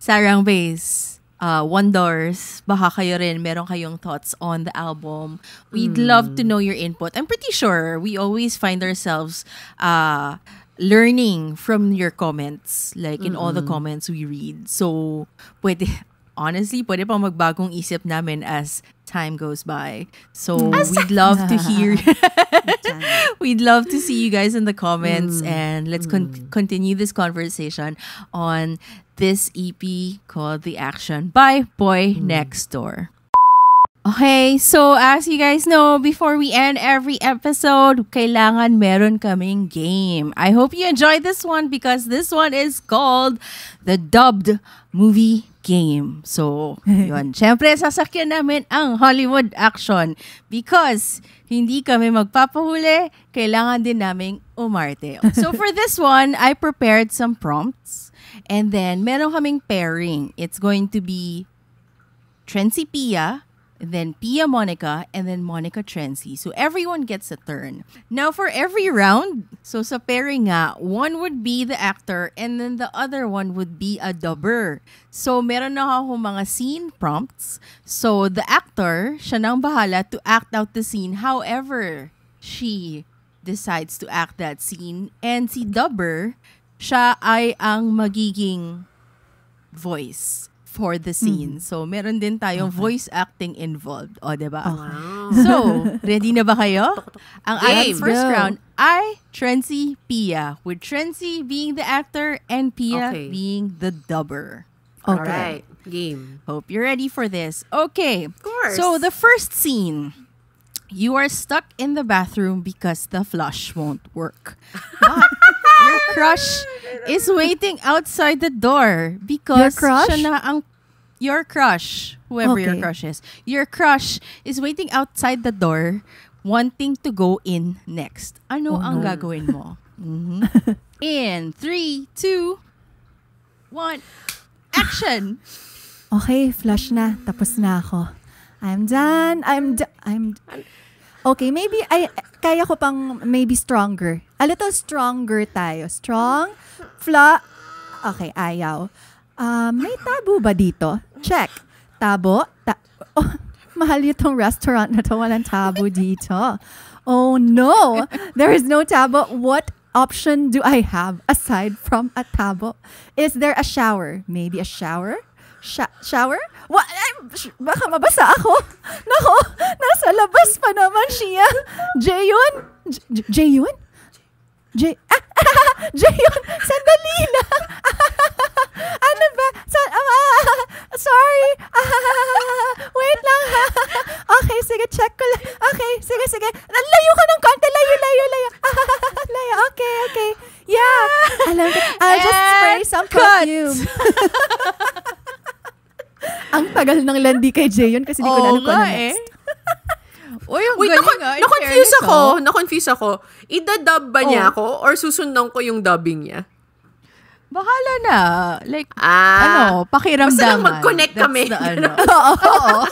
Sarang Bass, Wonders, baka kayo rin, meron kayong thoughts on the album. We'd love to know your input. I'm pretty sure we always find ourselves learning from your comments, like in all the comments we read. So, honestly, pwede pa magbagong isip namin as time goes by. So, we'd love to hear. We'd love to see you guys in the comments and let's continue this conversation on this EP called The Action by Boy Next Door. Okay, so as you guys know, before we end every episode, kailangan meron kaming game. I hope you enjoyed this one because this one is called the Dubbed Movie Game. So, yun. Siyempre, sasakyan namin ang Hollywood action because hindi kami magpapahuli, kailangan din naming umarte. So, for this one, I prepared some prompts and then meron kaming pairing. It's going to be Trency Pia, then Pia Monica, and then Monica Trency. So everyone gets a turn. Now for every round, so sa pairing nga, one would be the actor and then the other one would be a dubber. So meron na ako mga scene prompts. So the actor, siya nang bahala to act out the scene however she decides to act that scene. And si dubber, siya ay ang magiging voice for the scene. So, meron din tayong voice acting involved. O, diba? Wow. So, ready na ba kayo? Ang ating first go. round ay Trency Pia, with Trency being the actor and Pia being the dubber. Alright. Game. Hope you're ready for this. Okay. Of course. So, the first scene. You are stuck in the bathroom because the flush won't work. But your crush is waiting outside the door because Your crush? siya na ang your crush, whoever your crush is. Your crush is waiting outside the door wanting to go in next. Ano ang gagawin mo? In 3, 2, 1, action! Okay, flush na. Tapos na ako. I'm done. Okay, maybe kaya ko pang maybe stronger. A little stronger tayo. Strong. Okay, ayaw. May tabo ba dito? Check. Tabo? Mahal itong restaurant na to. Walang tabo dito. Oh no! There is no tabo. What option do I have aside from a tabo? Is there a shower? Maybe a shower? Shower? What? Baka mabasa ako. Nako, nasa labas pa naman siya. Jayon? Jayon? Jayon, sandali lang. Ano ba? Sorry. Wait lang. Okay, sige, check ko lang. Okay, sige. Layo ka ng konti. Layo. Layo. Okay. Yeah. Alam ko, I'll just spray some perfume. tagal nang landi kay Jay yun kasi di ko na alam kung ano next. Uy, yung Wait, galing na-confuse ako. Ida-dub ba niya ako or susundan ko yung dubbing niya? Bahala na. Like, pakiramdaman. Basta lang mag-connect kami. Oo.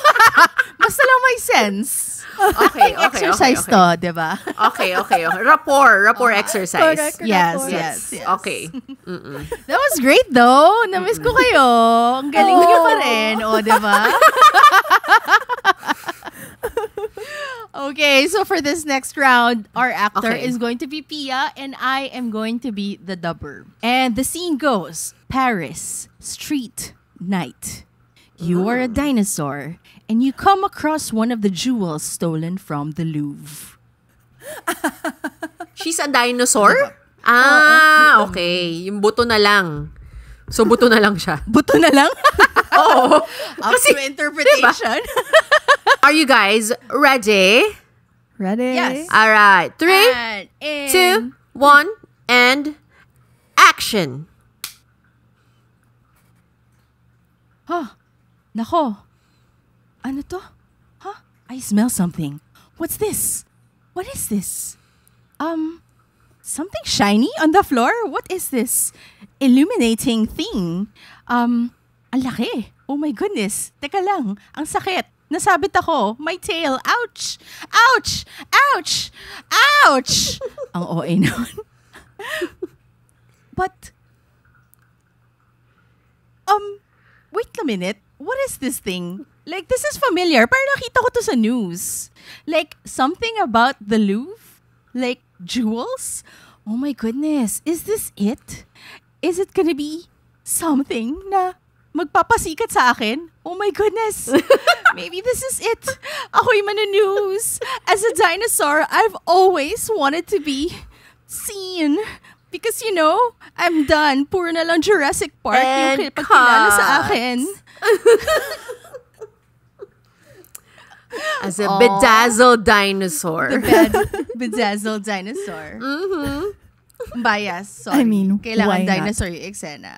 Basta lang may sense. Okay. Exercise to, di ba? Okay. Rapport exercise. Correct. Yes. Okay. That was great though. Na-miss ko kayo. Ang galing niyo pa rin. Di ba? Okay, so for this next round, our actor is going to be Pia and I am going to be the dubber. And the scene goes, Paris, street, night. You are a dinosaur and you come across one of the jewels stolen from the Louvre. She's a dinosaur? Okay. Yung buto na lang. So, buto na lang siya. Buto na lang? Oo. Up to interpretation. Diba? Are you guys ready? Ready? Yes. All right. 3, And 2, 1, and action. Nako. Ano to? Huh? I smell something. What's this? What is this? Something shiny on the floor? What is this illuminating thing? Ang laki. Oh my goodness. Teka lang. Ang sakit. Nasabit ako. My tail. Ouch! Ouch! Ouch! Ouch! Ang OA naman. But, wait a minute. What is this thing? Like, this is familiar. Parang nakita ko to sa news. Like, something about the Louvre? Like, jewels? Oh my goodness. Is this it? Is it gonna be something na magpapasikat sa akin? Oh my goodness. Maybe this is it. Ako'y manu-news. As a dinosaur, I've always wanted to be seen. Because, you know, I'm done. Puro na lang Jurassic Park And yung pagkilala sa akin. As a bedazzled dinosaur. Bedazzled dinosaur. Bias. Sorry. I mean, kailangan why not? dinosaur yung eksena.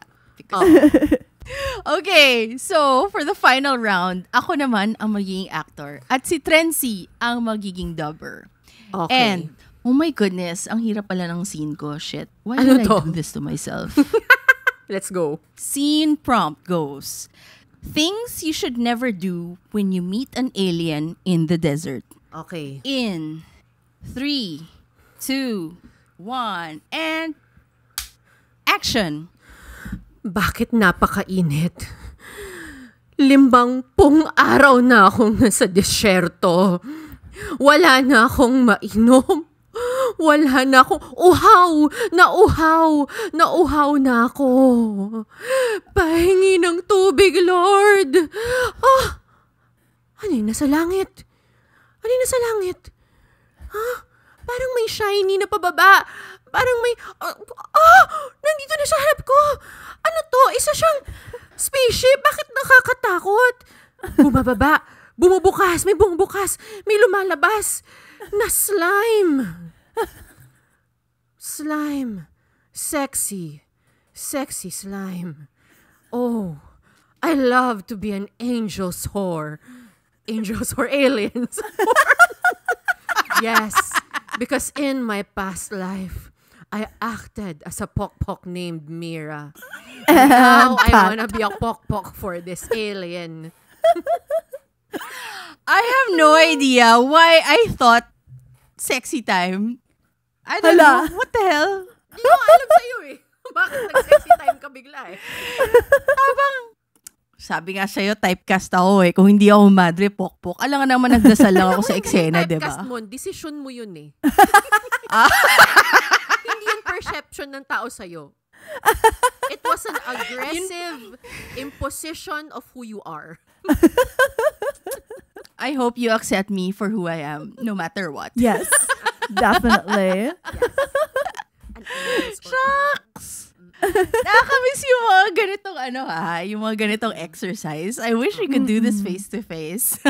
Okay, so for the final round, ako naman ang magiging actor at si Trency ang magiging dubber. Okay. And, oh my goodness, ang hirap pala ng scene ko. Shit, why Ano did I to? do this to myself? Let's go. Scene prompt goes, things you should never do when you meet an alien in the desert. Okay. In 3, 2, 1, and action! Bakit napakainit? 50 araw na akong nasa disyerto. Wala na akong mainom. Wala na akong nauhaw na ako. Pahingi ng tubig, Lord. Ano yun nasa langit? Parang may shiny na pababa. Parang may, nandito na sa harap ko. Ano to? Isa siyang spaceship. Bakit nakakatakot? Bumababa. Bumubukas. May bumubukas. May lumalabas. Na slime. Slime. Sexy. Sexy slime. Oh, I love to be an angel's whore. Angels or aliens. Yes. Because in my past life, I acted as a pok-pok named Mira. And now I wanna be a pok-pok for this alien. I have no idea why I thought sexy time. I don't know. What the hell? Hindi ko alam sa'yo eh. Bakit nag-sexy time ka bigla eh? Sabi nga sa'yo, typecast ako eh. Kung hindi ako madre, pok-pok. Alam nga naman, nagdasal lang ako sa eksena, di ba? Typecast mo, decision mo yun eh. Hindi yung perception ng tao sa'yo. It was an aggressive imposition of who you are. I hope you accept me for who I am, no matter what. Yes, definitely. Shucks! Nakakamiss yung mga ganitong yung mga ganitong exercise. I wish we could do this face-to-face.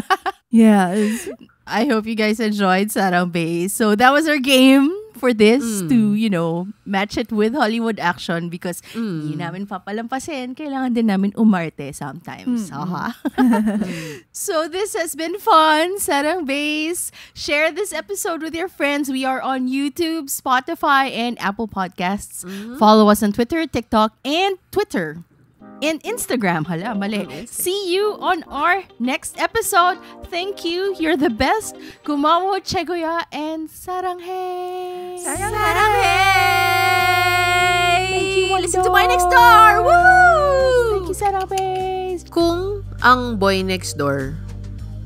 Yes. I hope you guys enjoyed Sarang Bay. So that was our game for this to, match it with Hollywood action because hindi namin papalampasin. Kailangan din namin umarte sometimes. So this has been fun. Sarang Base. Share this episode with your friends. We are on YouTube, Spotify, and Apple Podcasts. Follow us on Twitter, TikTok, and Twitter. And Instagram. Hala, mali. See you on our next episode. Thank you. You're the best. Kumawo, Chegoya, and Saranghae. Saranghae! Thank you, Listen to Boy Next Door! Woo! Thank you, Saranghae. Kung ang Boy Next Door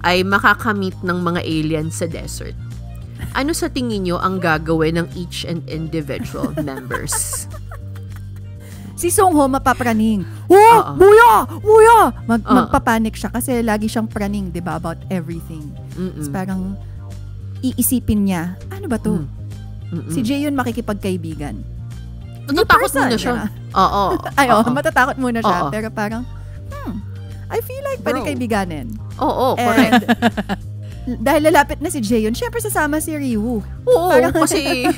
ay makakamit ng mga aliens sa desert, ano sa tingin nyo ang gagawin ng each and individual members? Si Songho mapapraning. Oh, buya! Magpapanik siya kasi lagi siyang praning, 'di ba, about everything. So parang iisipin niya, ano ba 'to? Si Jaehyun makikipagkaibigan. Matatakot muna siya. Oo. Matatakot muna siya. Pero parang, I feel like pwede kaibiganin. Oo, correct. Dahil lalapit na si Jaehyun, syempre sasama si Ryu. Oo, parang, kasi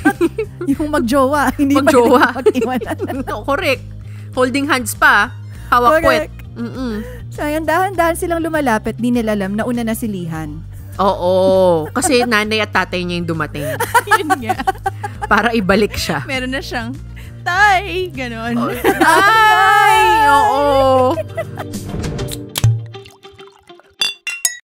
yung magjowa, hindi mag-iwanan. Correct. Holding hands pa, hawak puwet. Sayang, dahan-dahan silang lumalapit, di nila alam na una na si Lihan. Oo, kasi nanay at tatay niya yung dumating. Yun nga. Para ibalik siya. Meron na siyang, tay! Ganon. Ay! Oo!